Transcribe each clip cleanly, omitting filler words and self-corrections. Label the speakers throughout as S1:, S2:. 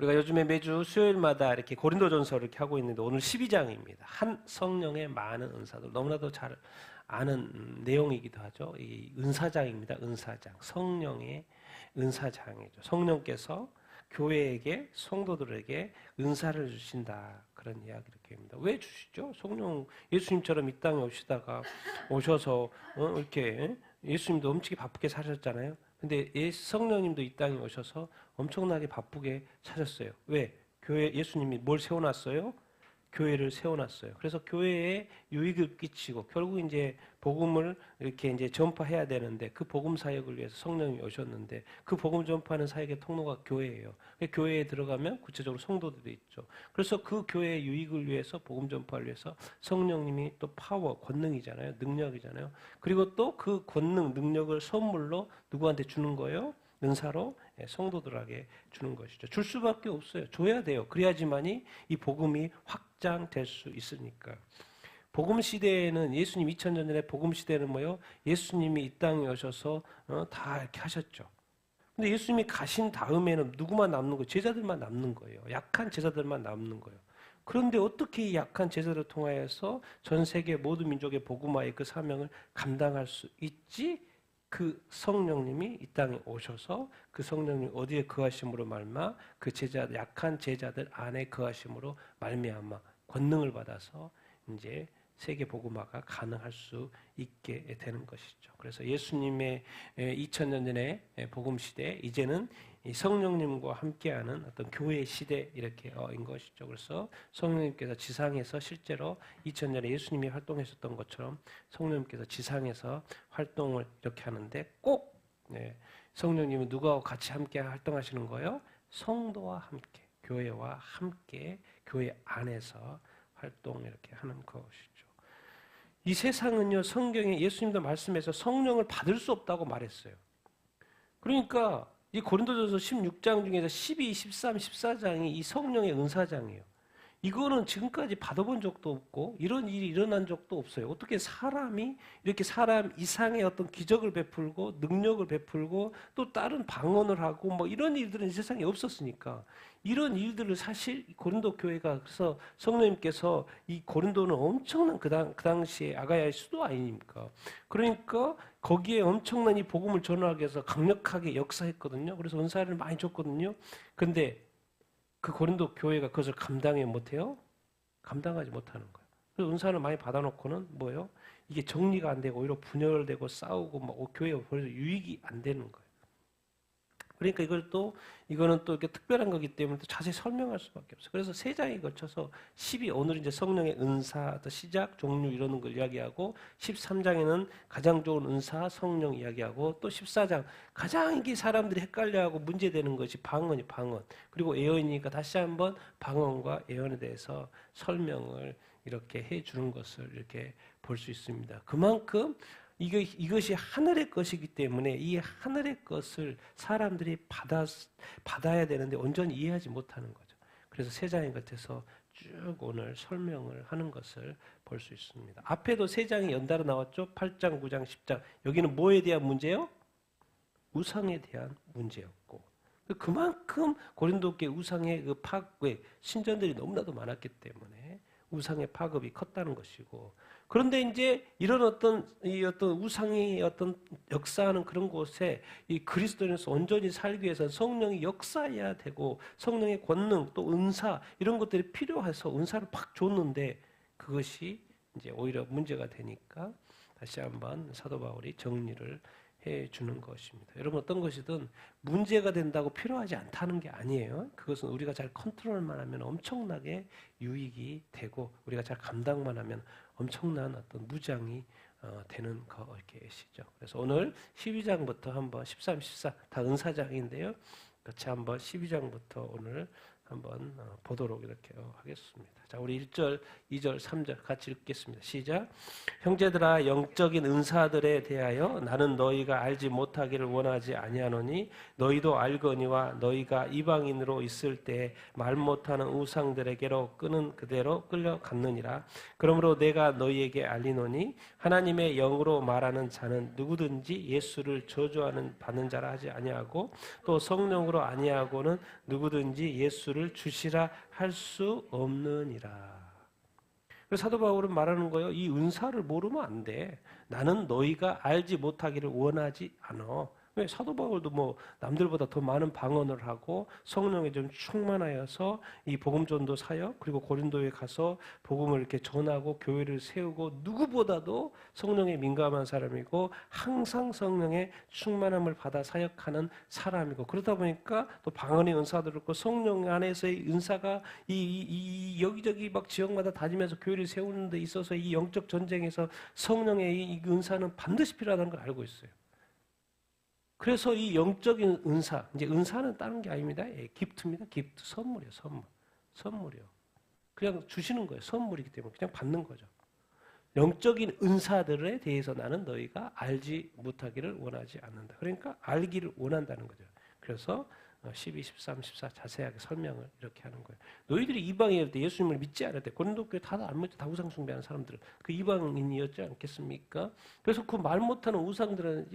S1: 우리가 요즘에 매주 수요일마다 이렇게 고린도전서를 이렇게 하고 있는데 오늘 12장입니다. 한 성령의 많은 은사들, 너무나도 잘 아는 내용이기도 하죠. 이 은사장입니다. 은사장. 성령의 은사장이죠. 성령께서 교회에게, 성도들에게 은사를 주신다. 그런 이야기 이렇게 합니다. 왜 주시죠? 성령, 예수님처럼 이 땅에 오셔서 이렇게 예수님도 엄청 바쁘게 사셨잖아요. 근데 성령님도 이 땅에 오셔서 엄청나게 바쁘게 사셨어요. 왜? 교회, 예수님이 뭘 세워놨어요? 교회를 세워놨어요. 그래서 교회에 유익을 끼치고 결국 이제 복음을 이렇게 이제 전파해야 되는데 그 복음 사역을 위해서 성령이 오셨는데 그 복음 전파하는 사역의 통로가 교회예요. 교회에 들어가면 구체적으로 성도들이 있죠. 그래서 그 교회의 유익을 위해서 복음 전파를 위해서 성령님이 또 파워, 권능이잖아요. 능력이잖아요. 그리고 또 그 권능, 능력을 선물로 누구한테 주는 거예요? 은사로 성도들에게 주는 것이죠. 줄 수밖에 없어요. 줘야 돼요. 그래야지만이 이 복음이 확장될 수 있으니까. 복음 시대에는 예수님 2000년 전에 복음 시대는 뭐요? 예수님이 이 땅에 오셔서 다 이렇게 하셨죠. 근데 예수님이 가신 다음에는 누구만 남는 거예요? 제자들만 남는 거예요. 약한 제자들만 남는 거예요. 그런데 어떻게 이 약한 제자를 통하여서 전 세계 모든 민족의 복음화의 그 사명을 감당할 수 있지? 그 성령님이 이 땅에 오셔서 그 성령님 어디에 거하심으로 말미암아 그 약한 제자들 안에 거하심으로 말미암아 권능을 받아서 이제 세계 복음화가 가능할 수 있게 되는 것이죠. 그래서 예수님의 2000년 전의 복음 시대, 이제는 이 성령님과 함께하는 어떤 교회 시대 이렇게인 것이죠. 그래서 성령님께서 지상에서 실제로 2000년에 예수님이 활동하셨던 것처럼 성령님께서 지상에서 활동을 이렇게 하는데 꼭 성령님은 누구와 같이 함께 활동하시는 거예요? 성도와 함께, 교회와 함께, 교회 안에서 활동 이렇게 하는 것이죠. 이 세상은요, 성경에 예수님도 말씀해서 성령을 받을 수 없다고 말했어요. 그러니까 이 고린도전서 16장 중에서 12, 13, 14장이 이 성령의 은사장이에요. 이거는 지금까지 받아본 적도 없고 이런 일이 일어난 적도 없어요. 어떻게 사람이 이렇게 사람 이상의 어떤 기적을 베풀고 능력을 베풀고 또 다른 방언을 하고 뭐 이런 일들은 이 세상에 없었으니까 이런 일들을 사실 고린도 교회가 그래서 성령님께서 이 고린도는 엄청난 그 당시에 아가야의 수도 아닙니까? 그러니까 거기에 엄청난 이 복음을 전하기 위해서 강력하게 역사했거든요. 그래서 은사를 많이 줬거든요. 근데 그 고린도 교회가 그것을 감당해 못해요? 감당하지 못하는 거예요. 그래서 은사를 많이 받아놓고는 뭐예요? 이게 정리가 안 되고 오히려 분열되고 싸우고 막 교회가 벌써 유익이 안 되는 거예요. 그러니까 이거는 또 이렇게 특별한 거기 때문에 또 자세히 설명할 수밖에 없어요. 그래서 세 장에 걸쳐서 오늘 이제 성령의 은사, 시작, 종류 이러는 걸 이야기하고 13장에는 가장 좋은 은사, 성령 이야기하고 또 14장 가장 이게 사람들이 헷갈려하고 문제되는 것이 방언이 방언. 그리고 예언이니까 다시 한번 방언과 예언에 대해서 설명을 이렇게 해주는 것을 이렇게 볼 수 있습니다. 그만큼 이것이 하늘의 것이기 때문에 이 하늘의 것을 사람들이 받아야 되는데 온전히 이해하지 못하는 거죠. 그래서 세 장의 겉에서 쭉 오늘 설명을 하는 것을 볼 수 있습니다. 앞에도 세 장이 연달아 나왔죠. 8장, 9장, 10장. 여기는 뭐에 대한 문제요? 우상에 대한 문제였고 그만큼 고린도교회 우상의 그 파괴, 신전들이 너무나도 많았기 때문에 우상의 파급이 컸다는 것이고 그런데 이제 이런 어떤 우상의 어떤 역사하는 그런 곳에 이 그리스도인으로서 온전히 살기 위해서 성령이 역사해야 되고 성령의 권능 또 은사 이런 것들이 필요해서 은사를 팍 줬는데 그것이 이제 오히려 문제가 되니까 다시 한번 사도 바울이 정리를 해주는 것입니다. 여러분 어떤 것이든 문제가 된다고 필요하지 않다는 게 아니에요. 그것은 우리가 잘 컨트롤만 하면 엄청나게 유익이 되고 우리가 잘 감당만 하면 엄청난 어떤 무장이 되는 것이죠. 그래서 오늘 12장부터 한번 13, 14 다 은사장인데요. 같이 한번 12장부터 오늘 한번 보도록 이렇게 하겠습니다. 자, 우리 1절, 2절, 3절 같이 읽겠습니다. 시작. 형제들아, 영적인 은사들에 대하여 나는 너희가 알지 못하기를 원하지 아니하노니 너희도 알거니와 너희가 이방인으로 있을 때 말 못하는 우상들에게로 끄는 그대로 끌려갔느니라. 그러므로 내가 너희에게 알리노니 하나님의 영으로 말하는 자는 누구든지 예수를 저주하는 받는 자라 하지 아니하고 또 성령으로 아니하고는 누구든지 예수를 주시라 할 수 없느니라. 그래서 사도 바울은 말하는 거예요. 이 은사를 모르면 안 돼. 나는 너희가 알지 못하기를 원하지 않아. 왜? 사도 바울도 뭐 남들보다 더 많은 방언을 하고 성령에 좀 충만하여서 이 복음 전도 사역 그리고 고린도에 가서 복음을 이렇게 전하고 교회를 세우고 누구보다도 성령에 민감한 사람이고 항상 성령의 충만함을 받아 사역하는 사람이고 그러다 보니까 또 방언의 은사도 그렇고 성령 안에서의 은사가 이 여기저기 막 지역마다 다니면서 교회를 세우는 데 있어서 이 영적 전쟁에서 성령의 이 은사는 반드시 필요하다는 걸 알고 있어요. 그래서 이 영적인 은사, 이제 은사는 다른 게 아닙니다. 기프트입니다. 기프트, 선물이에요. 선물이요. 그냥 주시는 거예요. 선물이기 때문에 그냥 받는 거죠. 영적인 은사들에 대해서 나는 너희가 알지 못하기를 원하지 않는다. 그러니까 알기를 원한다는 거죠. 그래서 12, 13, 14 자세하게 설명을 이렇게 하는 거예요. 너희들이 이방인일 때 예수님을 믿지 않을 때 고린도 교회 다들 안 믿죠. 다 우상 숭배하는 사람들은 그 이방인이었지 않겠습니까? 그래서 그 말 못하는 우상들은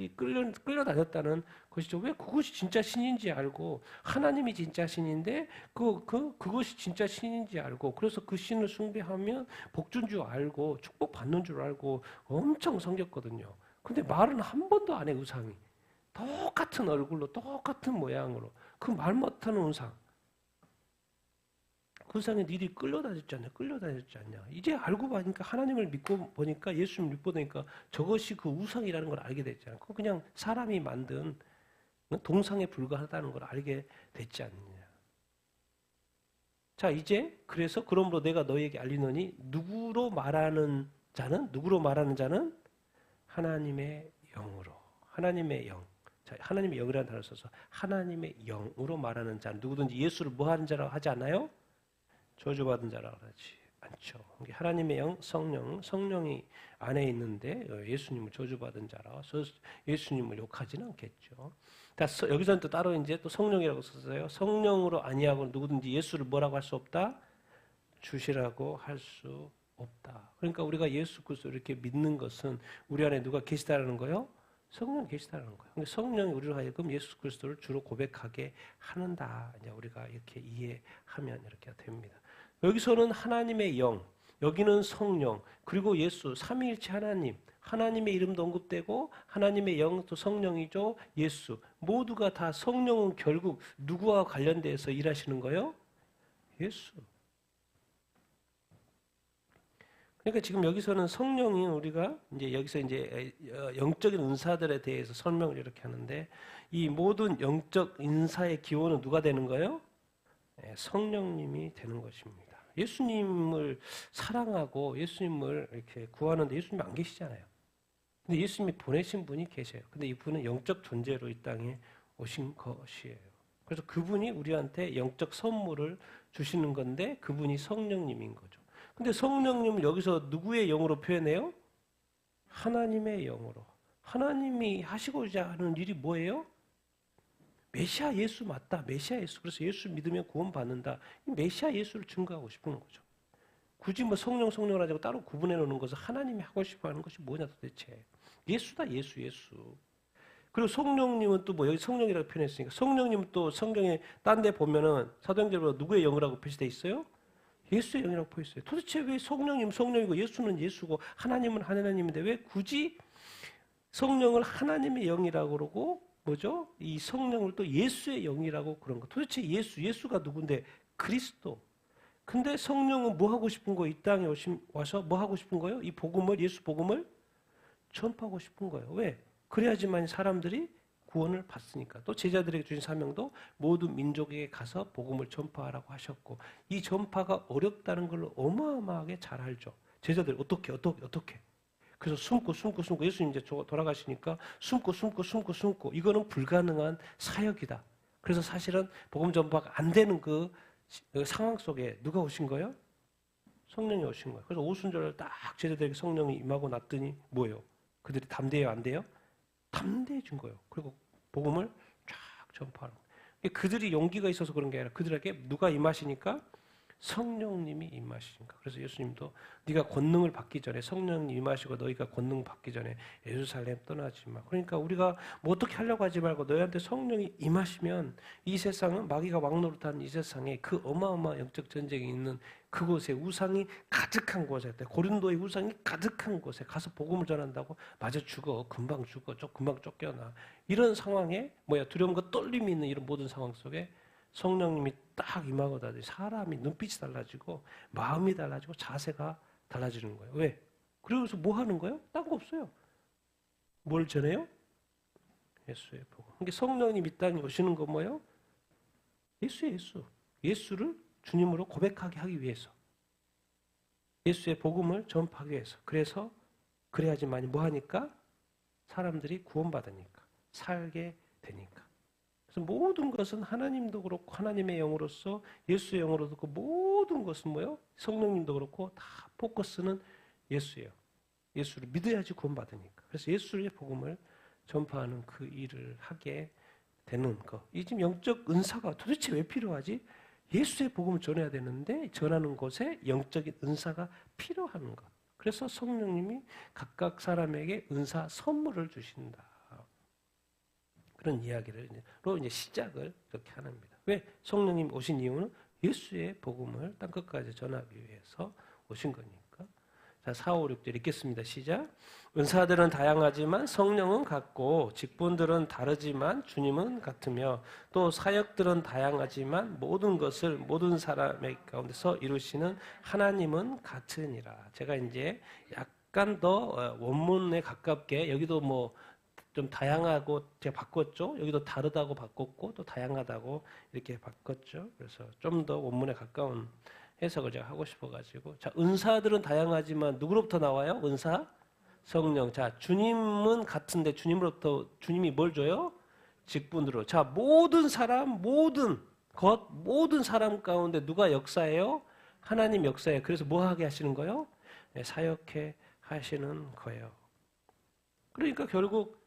S1: 끌려다녔다는 것이죠. 왜 그것이 진짜 신인지 알고 하나님이 진짜 신인데 그것이 진짜 신인지 알고 그래서 그 신을 숭배하면 복준 줄 알고 축복 받는 줄 알고 엄청 섬겼거든요. 근데 말은 한 번도 안 해 우상이. 똑같은 얼굴로 똑같은 모양으로 그 말 못하는 우상. 그 우상에 니들이 끌려다녔지 않냐? 끌려다녔지 않냐? 이제 알고 보니까 하나님을 믿고 보니까 예수님을 믿고 보니까 저것이 그 우상이라는 걸 알게 됐잖아요. 그거 그냥 사람이 만든 동상에 불과하다는 걸 알게 됐지 않느냐. 자, 이제 그래서 그러므로 내가 너희에게 알리노니 누구로 말하는 자는 하나님의 영으로. 하나님의 영. 자, 하나님의 영이라는 단어를 써서 하나님의 영으로 말하는 자 누구든지 예수를 뭐 하는 자라고 하지 않나요? 저주받은 자라고 하지 않죠. 하나님의 영, 성령이 안에 있는데 예수님을 저주받은 자라 예수님을 욕하지는 않겠죠. 여기서는 또 따로 이제 또 성령이라고 썼어요. 성령으로 아니하고 누구든지 예수를 뭐라고 할 수 없다? 주시라고 할 수 없다. 그러니까 우리가 예수 그리스도를 이렇게 믿는 것은 우리 안에 누가 계시다라는 거요? 성령이 계시다는 거예요. 근데 성령이 우리로 하여금 예수 그리스도를 주로 고백하게 하는다. 이제 우리가 이렇게 이해하면 이렇게 됩니다. 여기서는 하나님의 영, 여기는 성령, 그리고 예수, 삼위일체 하나님의 이름도 언급되고 하나님의 영, 또 성령이죠. 예수. 모두가 다 성령은 결국 누구와 관련돼서 일하시는 거예요? 예수. 그러니까 지금 여기서는 성령이 우리가 이제 여기서 이제 영적인 은사들에 대해서 설명을 이렇게 하는데 이 모든 영적 인사의 기원은 누가 되는 거예요? 성령님이 되는 것입니다. 예수님을 사랑하고 예수님을 이렇게 구하는데 예수님이 안 계시잖아요. 근데 예수님이 보내신 분이 계세요. 근데 이분은 영적 존재로 이 땅에 오신 것이에요. 그래서 그분이 우리한테 영적 선물을 주시는 건데 그분이 성령님인 거죠. 근데 성령님을 여기서 누구의 영으로 표현해요? 하나님의 영으로. 하나님이 하시고자 하는 일이 뭐예요? 메시아 예수 맞다. 메시아 예수. 그래서 예수 믿으면 구원받는다. 메시아 예수를 증거하고 싶은 거죠. 굳이 뭐 성령을 하자고 따로 구분해 놓는 것은 하나님이 하고 싶어 하는 것이 뭐냐 도대체. 예수다 예수. 그리고 성령님은 또 뭐 여기 성령이라고 표현했으니까 성령님은 또 성경에 딴 데 보면은 사도행전으로 누구의 영이라고 표시되어 있어요? 예수의 영이라고 보였어요. 도대체 왜 성령님 성령이고 예수는 예수고 하나님은 하나님인데 왜 굳이 성령을 하나님의 영이라고 그러고 뭐죠? 이 성령을 또 예수의 영이라고 그런 거. 도대체 예수가 누군데? 그리스도. 근데 성령은 뭐 하고 싶은 거예요? 이 땅에 와서 뭐 하고 싶은 거예요? 이 복음을 예수 복음을 전파하고 싶은 거예요. 왜? 그래야지만 사람들이 구원을 받으니까. 또 제자들에게 주신 사명도 모든 민족에게 가서 복음을 전파하라고 하셨고 이 전파가 어렵다는 걸 어마어마하게 잘 알죠. 제자들이 어떻게 그래서 숨고 예수님 이제 돌아가시니까 숨고 이거는 불가능한 사역이다. 그래서 사실은 복음 전파가 안 되는 그 상황 속에 누가 오신 거예요? 성령이 오신 거예요. 그래서 오순절을 딱 제자들에게 성령이 임하고 났더니 뭐예요? 그들이 담대해요, 안 돼요? 담대해진 거예요. 그리고 복음을 쫙 전파하는 거예요. 그들이 용기가 있어서 그런 게 아니라 그들에게 누가 임하시니까? 성령님이 임하시니까. 그래서 예수님도 네가 권능을 받기 전에 성령님 임하시고 너희가 권능 받기 전에 예루살렘 떠나지 마. 그러니까 우리가 뭐 어떻게 하려고 하지 말고 너희한테 성령이 임하시면 이 세상은 마귀가 왕노릇하는 이 세상에 그 어마어마한 영적 전쟁이 있는 그곳에 우상이 가득한 곳에 고린도의 우상이 가득한 곳에 가서 복음을 전한다고 맞아 죽어. 금방 죽어. 금방 쫓겨나. 이런 상황에 두려움과 떨림이 있는 이런 모든 상황 속에 성령님이 딱 임하고 나더니 사람이 눈빛이 달라지고 마음이 달라지고 자세가 달라지는 거예요. 왜? 그래서 뭐 하는 거예요? 딴 거 없어요. 뭘 전해요? 예수의 복음. 그러니까 성령님 이 땅에 오시는 거 뭐예요? 예수. 예수를 주님으로 고백하게 하기 위해서. 예수의 복음을 전파하기 위해서. 그래서 그래야지만이 뭐 하니까? 사람들이 구원받으니까. 살게 되니까. 그래서 모든 것은 하나님도 그렇고 하나님의 영으로서 예수의 영으로도 그렇고 모든 것은 뭐예요? 성령님도 그렇고 다 포커스는 예수예요. 예수를 믿어야지 구원받으니까. 그래서 예수의 복음을 전파하는 그 일을 하게 되는 것. 이 지금 영적 은사가 도대체 왜 필요하지? 예수의 복음을 전해야 되는데 전하는 곳에 영적인 은사가 필요한 것. 그래서 성령님이 각각 사람에게 은사 선물을 주신다. 그런 이야기로 이제 시작을 이렇게 하는 겁니다. 왜? 성령님 오신 이유는 예수의 복음을 땅 끝까지 전하기 위해서 오신 거니까. 자, 4, 5, 6절 읽겠습니다. 시작. 은사들은 다양하지만 성령은 같고 직분들은 다르지만 주님은 같으며 또 사역들은 다양하지만 모든 것을 모든 사람의 가운데서 이루시는 하나님은 같으니라. 제가 이제 약간 더 원문에 가깝게 여기도 좀 다양하고 제가 바꿨죠. 여기도 다르다고 바꿨고 또 다양하다고 이렇게 바꿨죠. 그래서 좀 더 원문에 가까운 해석을 제가 하고 싶어가지고 자 은사들은 다양하지만 누구로부터 나와요? 은사? 성령. 자 주님은 같은데 주님으로부터 주님이 뭘 줘요? 직분으로. 자 모든 사람 모든 것 모든 사람 가운데 누가 역사해요? 하나님 역사예요. 그래서 뭐 하게 하시는 거예요? 네, 사역해 하시는 거예요. 그러니까 결국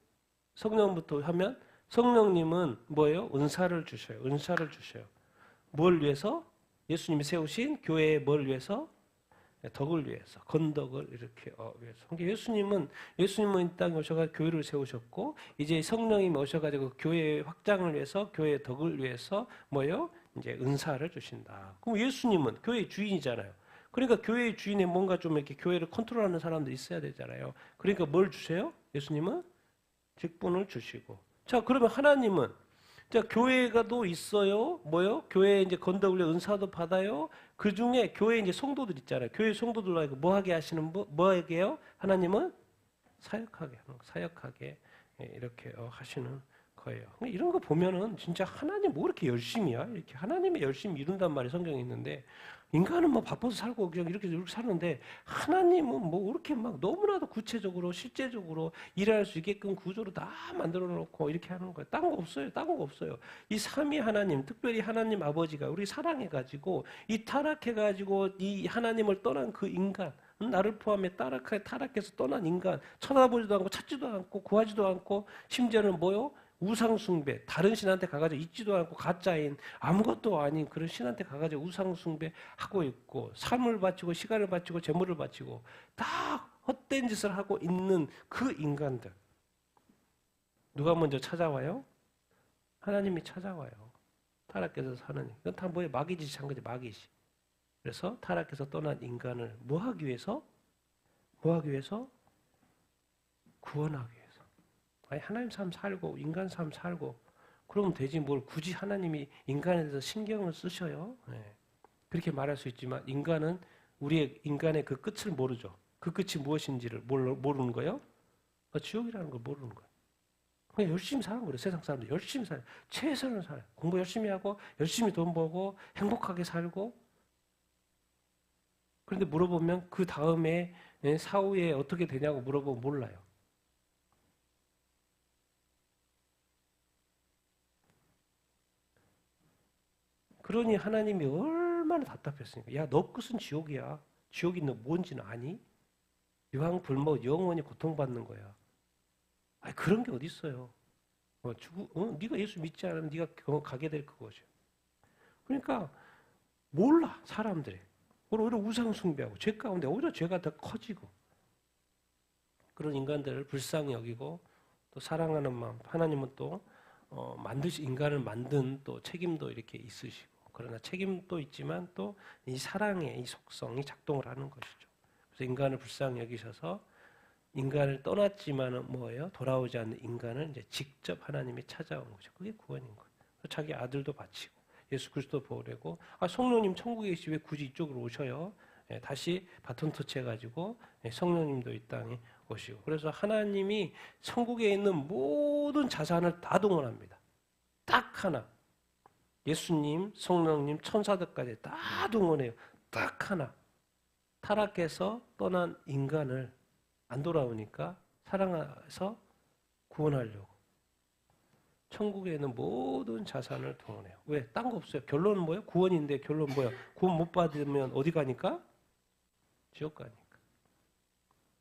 S1: 성령부터 하면 성령님은 뭐예요? 은사를 주셔요. 은사를 주셔요. 뭘 위해서? 예수님이 세우신 교회의 뭘 위해서? 덕을 위해서. 건덕을 이렇게 위해서. 그러니까 예수님은 이 땅에 오셔서 교회를 세우셨고 이제 성령님이 오셔가지고 교회의 확장을 위해서 교회의 덕을 위해서 뭐예요? 이제 은사를 주신다. 그럼 예수님은 교회의 주인이잖아요. 그러니까 교회의 주인에 뭔가 좀 이렇게 교회를 컨트롤하는 사람들이 있어야 되잖아요. 그러니까 뭘 주세요? 예수님은 직분을 주시고. 자, 그러면 하나님은 자, 교회가 또 있어요. 뭐요? 교회에 이제 건덕을 은사도 받아요. 그 중에 교회 이제 성도들 있잖아요. 교회 성도들로 뭐 하게 하시는 분? 뭐 하게요? 하나님은 사역하게 하는 거. 사역하게 이렇게 하시는 거예요. 이런 거 보면은 진짜 하나님 뭐 이렇게 열심히야? 이렇게 하나님의 열심히 이룬단 말이 성경에 있는데 인간은 뭐 바빠서 살고 그냥 이렇게 사는데 하나님은 뭐 이렇게 막 너무나도 구체적으로 실제적으로 일할 수 있게끔 구조로 다 만들어 놓고 이렇게 하는 거예요. 딴 거 없어요. 딴 거 없어요. 이 삼위 하나님, 특별히 하나님 아버지가 우리 사랑해 가지고 이 타락해 가지고 이 하나님을 떠난 그 인간 나를 포함해 타락해서 떠난 인간 쳐다보지도 않고 찾지도 않고 구하지도 않고 심지어는 뭐요? 우상숭배, 다른 신한테 가가지고 있지도 않고 가짜인 아무것도 아닌 그런 신한테 가가지고 우상숭배 하고 있고 삶을 바치고 시간을 바치고 재물을 바치고 다 헛된 짓을 하고 있는 그 인간들 누가 먼저 찾아와요? 하나님이 찾아와요. 타락해서 사는 이건 다 뭐예요? 마귀짓 한 거지 마귀짓. 그래서 타락해서 떠난 인간을 뭐 하기 위해서? 뭐 하기 위해서? 구원하기 위해서. 아니 하나님 삶 살고 인간 삶 살고 그러면 되지 뭘 굳이 하나님이 인간에 대해서 신경을 쓰셔요. 네. 그렇게 말할 수 있지만 인간은 우리의 인간의 그 끝을 모르죠. 그 끝이 무엇인지를 모르는 거예요. 지옥이라는 걸 모르는 거예요. 그냥 열심히 사는 거예요. 세상 사람들 열심히 살아요. 최선을 살아요. 공부 열심히 하고 열심히 돈 벌고 행복하게 살고 그런데 물어보면 그 다음에 사후에 어떻게 되냐고 물어보면 몰라요. 그러니 하나님이 얼마나 답답했으니까. 야, 너 끝은 지옥이야. 지옥이 너 뭔지는 아니? 유황 불모 영원히 고통받는 거야. 아니, 그런 게 어디 있어요? 네가 예수 믿지 않으면 네가 가게 될 그거죠. 그러니까 몰라 사람들이. 오히려 우상 숭배하고 죄 가운데 오히려 죄가 더 커지고 그런 인간들을 불쌍히 여기고 또 사랑하는 마음. 하나님은 또 인간을 만든 또 책임도 이렇게 있으시고 그러나 책임도 있지만 또 이 사랑의 이 속성이 작동을 하는 것이죠. 그래서 인간을 불쌍히 여기셔서 인간을 떠났지만은 뭐예요? 돌아오지 않는 인간을 이제 직접 하나님이 찾아온 거죠. 그게 구원인 거예요. 자기 아들도 바치고 예수 그리스도 보내고 성령님 천국에 계시 왜 굳이 이쪽으로 오셔요? 다시 바톤 터치 해가지고 성령님도 이 땅에 오시고 그래서 하나님이 천국에 있는 모든 자산을 다 동원합니다. 딱 하나 예수님, 성령님, 천사들까지 다 동원해요. 딱 하나 타락해서 떠난 인간을 안 돌아오니까 사랑해서 구원하려고 천국에 있는 모든 자산을 동원해요. 왜? 딴 거 없어요. 결론은 뭐예요? 구원인데 결론은 뭐예요? 구원 못 받으면 어디 가니까? 지옥 가니까.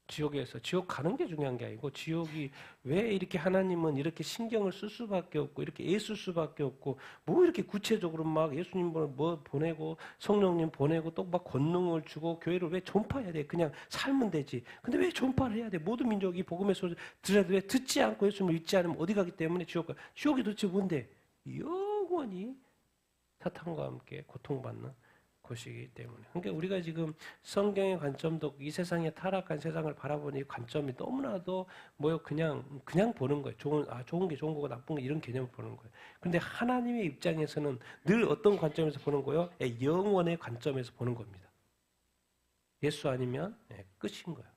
S1: 지옥에서 지옥 가는 게 중요한 게 아니고 지옥이 왜 이렇게 하나님은 이렇게 신경을 쓸 수밖에 없고 이렇게 애쓸 수밖에 없고 뭐 이렇게 구체적으로 막 예수님 뭐 보내고 성령님 보내고 또 막 권능을 주고 교회를 왜 전파해야 돼? 그냥 살면 되지. 근데 왜 전파를 해야 돼? 모든 민족이 복음의 소리 들어도 왜 듣지 않고 예수님을 믿지 않으면 어디 가기 때문에 지옥 가. 지옥이 도대체 뭔데? 영원히 사탄과 함께 고통받는 것이기 때문에. 그러니까 우리가 지금 성경의 관점도 이 세상의 타락한 세상을 바라보는 이 관점이 너무나도 뭐요 그냥 보는 거예요. 좋은 게 좋은 거고 나쁜 게 이런 개념을 보는 거예요. 그런데 하나님의 입장에서는 늘 어떤 관점에서 보는 거예요? 영원의 관점에서 보는 겁니다. 예수 아니면 끝인 거예요.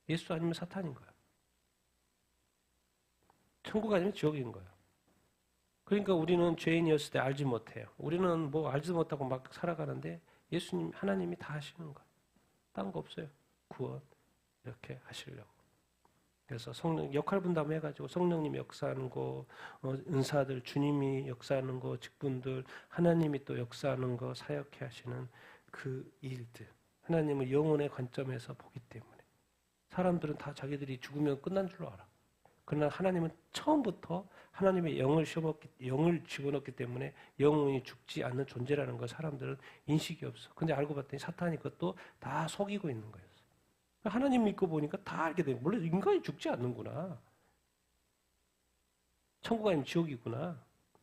S1: 예수 아니면 사탄인 거예요. 천국 아니면 지옥인 거예요. 그러니까 우리는 죄인이었을 때 알지 못해요. 우리는 뭐 알지 못하고 막 살아가는데 예수님, 하나님이 다 하시는 거예요. 딴 거 없어요. 구원 이렇게 하시려고. 그래서 성령 역할 분담해가지고 성령님이 역사하는 거, 은사들 주님이 역사하는 거, 직분들 하나님이 또 역사하는 거, 사역해 하시는 그 일들. 하나님은 영혼의 관점에서 보기 때문에 사람들은 다 자기들이 죽으면 끝난 줄로 알아. 그러나 하나님은 처음부터 하나님의 영을 집어넣기 때문에 영혼이 죽지 않는 존재라는 걸 사람들은 인식이 없어. 근데 알고 봤더니 사탄이 그것도 다 속이고 있는 거였어. 하나님 믿고 보니까 다 알게 돼. 원래 인간이 죽지 않는구나. 천국 아니면 지옥이구나.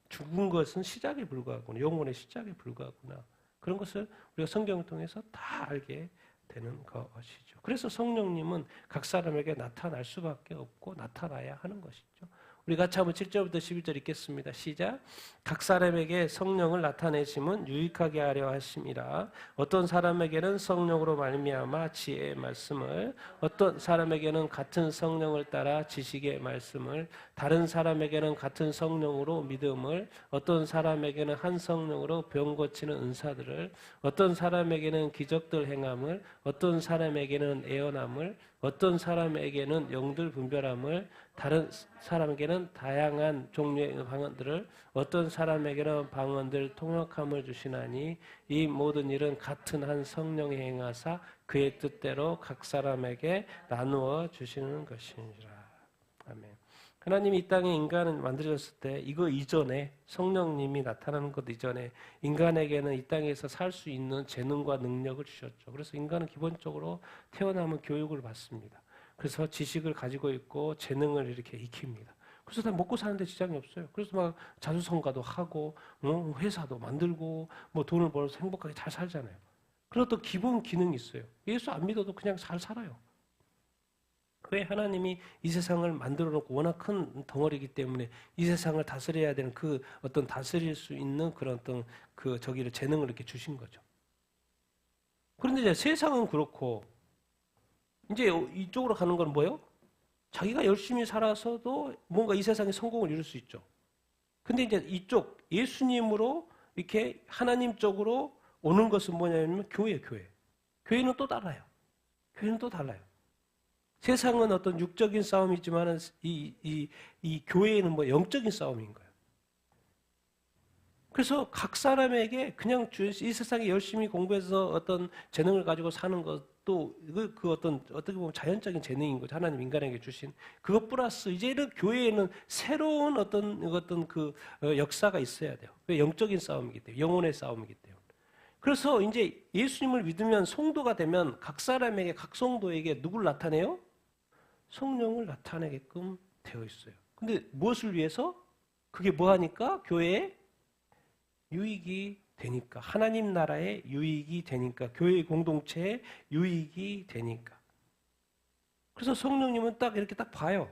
S1: 죽은 것은 시작에 불과하구나. 영혼의 시작에 불과하구나. 그런 것을 우리가 성경을 통해서 다 알게 되는 것이죠. 그래서 성령님은 각 사람에게 나타날 수밖에 없고 나타나야 하는 것이죠. 우리 같이 한번 7절부터 11절 읽겠습니다. 시작. 각 사람에게 성령을 나타내심은 유익하게 하려 하심이라. 어떤 사람에게는 성령으로 말미암아 지혜의 말씀을, 어떤 사람에게는 같은 성령을 따라 지식의 말씀을, 다른 사람에게는 같은 성령으로 믿음을, 어떤 사람에게는 한 성령으로 병 고치는 은사들을, 어떤 사람에게는 기적들 행함을, 어떤 사람에게는 애언함을, 어떤 사람에게는 영들 분별함을, 다른 사람에게는 다양한 종류의 방언들을, 어떤 사람에게는 방언들 통역함을 주시나니 이 모든 일은 같은 한 성령이 행하사 그의 뜻대로 각 사람에게 나누어 주시는 것이니라. 아멘. 하나님이 이 땅에 인간을 만드셨을 때 이거 이전에 성령님이 나타나는 것 이전에 인간에게는 이 땅에서 살 수 있는 재능과 능력을 주셨죠. 그래서 인간은 기본적으로 태어나면 교육을 받습니다. 그래서 지식을 가지고 있고 재능을 이렇게 익힙니다. 그래서 다 먹고 사는데 지장이 없어요. 그래서 막 자수성가도 하고 회사도 만들고 뭐 돈을 벌어서 행복하게 잘 살잖아요. 그리고 또 기본 기능이 있어요. 예수 안 믿어도 그냥 잘 살아요. 왜 하나님이 이 세상을 만들어 놓고 워낙 큰 덩어리이기 때문에 이 세상을 다스려야 되는 그 어떤 다스릴 수 있는 그런 어떤 그 저기를 재능을 이렇게 주신 거죠. 그런데 이제 세상은 그렇고 이제 이쪽으로 가는 건 뭐예요? 자기가 열심히 살아서도 뭔가 이 세상에 성공을 이룰 수 있죠. 근데 이제 이쪽 예수님으로 이렇게 하나님 쪽으로 오는 것은 뭐냐면 교회예요, 교회. 교회는 또 달라요. 교회는 또 달라요. 세상은 어떤 육적인 싸움이지만 이 교회에는 뭐 영적인 싸움인 거예요. 그래서 각 사람에게 그냥 이 세상에 열심히 공부해서 어떤 재능을 가지고 사는 것도 그 어떻게 보면 자연적인 재능인 거죠. 하나님 인간에게 주신 그것 플러스 이제는 교회에는 새로운 어떤 그 역사가 있어야 돼요. 왜 영적인 싸움이기 때문에 영혼의 싸움이기 때문에. 그래서 이제 예수님을 믿으면 성도가 되면 각 사람에게 각 성도에게 누굴 나타내요? 성령을 나타내게끔 되어 있어요. 근데 무엇을 위해서? 그게 뭐 하니까? 교회에 유익이 되니까. 하나님 나라의 유익이 되니까. 교회 공동체의 유익이 되니까. 그래서 성령님은 딱 이렇게 딱 봐요.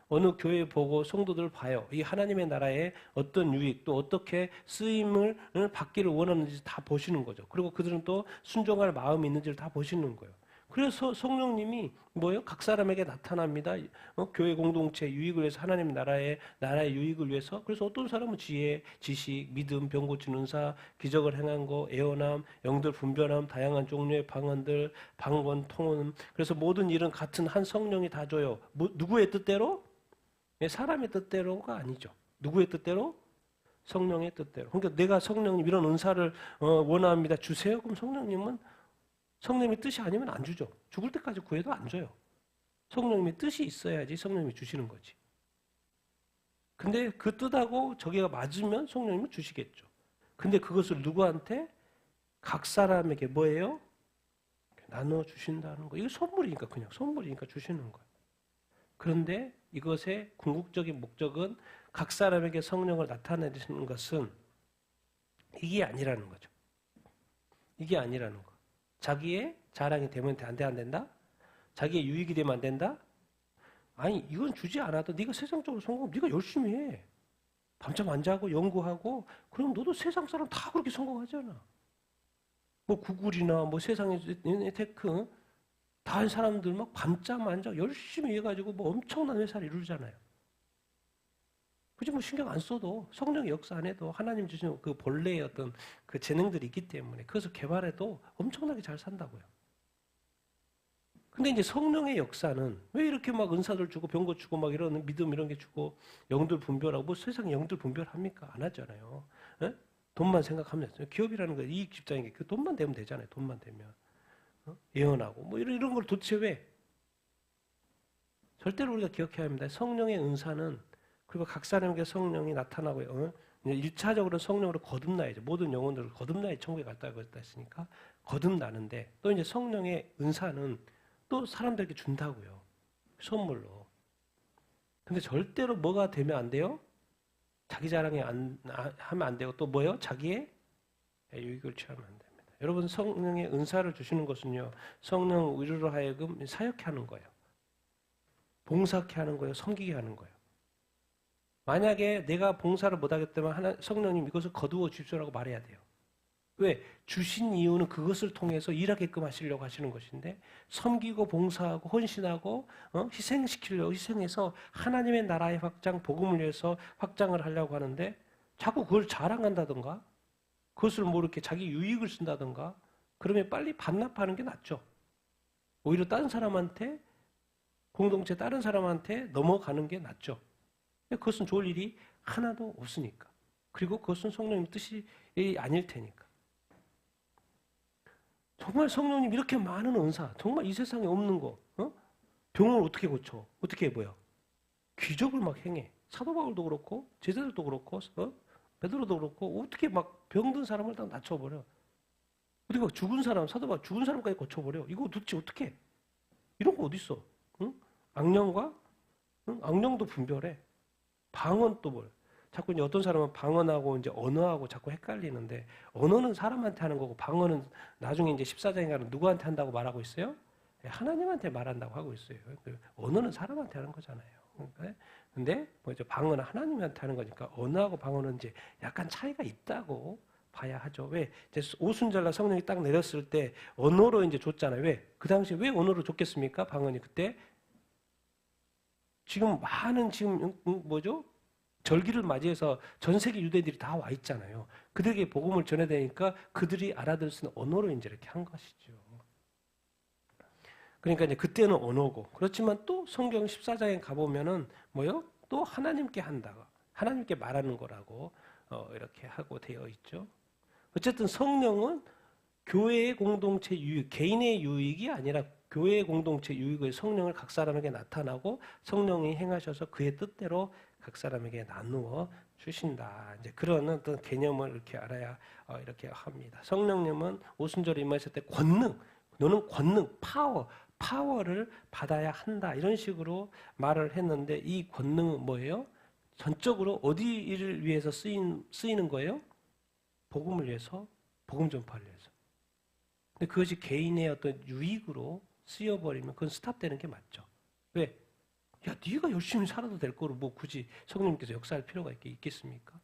S1: 어느 교회 보고 성도들 봐요. 이 하나님의 나라의 어떤 유익 또 어떻게 쓰임을 받기를 원하는지 다 보시는 거죠. 그리고 그들은 또 순종할 마음이 있는지를 다 보시는 거예요. 그래서 성령님이 뭐예요? 각 사람에게 나타납니다. 교회 공동체 유익을 위해서 하나님 나라의 유익을 위해서. 그래서 어떤 사람은 지혜, 지식, 믿음, 병 고치는 은사, 기적을 행한 거, 애원함, 영들 분별함, 다양한 종류의 방언들, 방언, 통언. 그래서 모든 일은 같은 한 성령이 다 줘요. 누구의 뜻대로? 사람의 뜻대로가 아니죠. 누구의 뜻대로? 성령의 뜻대로. 그러니까 내가 성령님 이런 은사를 원합니다. 주세요. 그럼 성령님의 뜻이 아니면 안 주죠. 죽을 때까지 구해도 안 줘요. 성령님의 뜻이 있어야지 성령님이 주시는 거지. 근데 그 뜻하고 저기가 맞으면 성령님은 주시겠죠. 근데 그것을 누구한테? 각 사람에게 뭐예요? 나눠 주신다는 거. 이거 선물이니까 그냥 선물이니까 주시는 거예요. 그런데 이것의 궁극적인 목적은 각 사람에게 성령을 나타내시는 것은 이게 아니라는 거죠. 이게 아니라는 거. 자기의 자랑이 되면 안 된다? 자기의 유익이 되면 안 된다? 아니 이건 주지 않아도 네가 세상적으로 성공하면 네가 열심히 해. 밤잠 안 자고 연구하고 그럼 너도 세상 사람 다 그렇게 성공하잖아. 뭐 구글이나 뭐 세상에 테크 다 한 사람들 막 밤잠 안 자고 열심히 해가지고 뭐 엄청난 회사를 이루잖아요. 굳이 뭐 신경 안 써도 성령의 역사 안 해도 하나님 주신 그 본래의 어떤 그 재능들이 있기 때문에 그것을 개발해도 엄청나게 잘 산다고요. 근데 이제 성령의 역사는 왜 이렇게 막 은사들 주고 병 고치고 막 이런 믿음 이런 게 주고 영들 분별하고 뭐 세상에 영들 분별합니까? 안 하잖아요. 에? 돈만 생각하면 기업이라는 거 이익 집단인 게 그 돈만 되면 되잖아요. 돈만 되면 예언하고 뭐 이런 걸 도대체 왜? 절대로 우리가 기억해야 합니다. 성령의 은사는 그리고 각 사람에게 성령이 나타나고요. 1차적으로 성령으로 거듭나야죠. 모든 영혼들을 거듭나야 천국에 갔다고 했으니까 거듭나는데 또 이제 성령의 은사는 또 사람들에게 준다고요. 선물로. 근데 절대로 뭐가 되면 안 돼요? 자기 자랑이 하면 안 되고 또 뭐예요? 자기의 유익을 취하면 안 됩니다. 여러분 성령의 은사를 주시는 것은요. 성령 의료로 하여금 사역해 하는 거예요. 봉사케 하는 거예요. 섬기게 하는 거예요. 만약에 내가 봉사를 못하겠다면 성령님 이것을 거두어 주십시오라고 말해야 돼요. 왜? 주신 이유는 그것을 통해서 일하게끔 하시려고 하시는 것인데 섬기고 봉사하고 헌신하고 희생시키려고 희생해서 하나님의 나라의 확장, 복음을 위해서 확장을 하려고 하는데 자꾸 그걸 자랑한다든가 그것을 뭐 이렇게 자기 유익을 쓴다든가 그러면 빨리 반납하는 게 낫죠. 오히려 다른 사람한테 공동체 다른 사람한테 넘어가는 게 낫죠. 그것은 좋을 일이 하나도 없으니까. 그리고 그것은 성령님 뜻이 아닐 테니까. 정말 성령님 이렇게 많은 은사, 정말 이 세상에 없는 거, 병을 어떻게 고쳐? 어떻게 해보여? 기적을 막 행해. 사도 바울도 그렇고, 제자들도 그렇고, 베드로도 그렇고, 어떻게 막 병든 사람을 다 낮춰버려. 어떻게 막 죽은 사람, 사도 바울 죽은 사람까지 고쳐버려. 이거 도대체 어떻게 해? 이런 거 어딨어? 응? 악령과 악령도 분별해. 방언 또 뭘? 자꾸 이제 어떤 사람은 방언하고 이제 언어하고 자꾸 헷갈리는데 언어는 사람한테 하는 거고 방언은 나중에 이제 14장에 가는 누구한테 한다고 말하고 있어요? 하나님한테 말한다고 하고 있어요. 언어는 사람한테 하는 거잖아요. 근데 뭐죠? 방언은 하나님한테 하는 거니까 언어하고 방언은 이제 약간 차이가 있다고 봐야 하죠. 왜? 이제 오순절날 성령이 딱 내렸을 때 언어로 이제 줬잖아요. 왜? 그 당시에 왜 언어로 줬겠습니까? 방언이 그때 지금 많은 뭐죠? 절기를 맞이해서 전 세계 유대인들이 다 와 있잖아요. 그들에게 복음을 전해야 되니까 그들이 알아들 수 있는 언어로 이제 이렇게 한 것이죠. 그러니까 이제 그때는 언어고 그렇지만 또 성경 14장에 가보면은 뭐요? 또 하나님께 한다고 하나님께 말하는 거라고 이렇게 하고 되어 있죠. 어쨌든 성령은 교회의 공동체 유익, 개인의 유익이 아니라 교회의 공동체 유익의 성령을 각 사람에게 나타나고 성령이 행하셔서 그의 뜻대로 각 사람에게 나누어 주신다. 이제 그런 어떤 개념을 이렇게 알아야 이렇게 합니다. 성령님은 오순절에 임하실 때 권능, 너는 권능, 파워를 받아야 한다. 이런 식으로 말을 했는데 이 권능은 뭐예요? 전적으로 어디를 위해서 쓰이는 거예요? 복음을 위해서, 복음 전파를 위해서. 근데 그것이 개인의 어떤 유익으로 쓰여버리면 그건 스탑되는 게 맞죠. 왜? 야, 네가 열심히 살아도 될 거로 뭐 굳이 성령님께서 역사할 필요가 있겠습니까?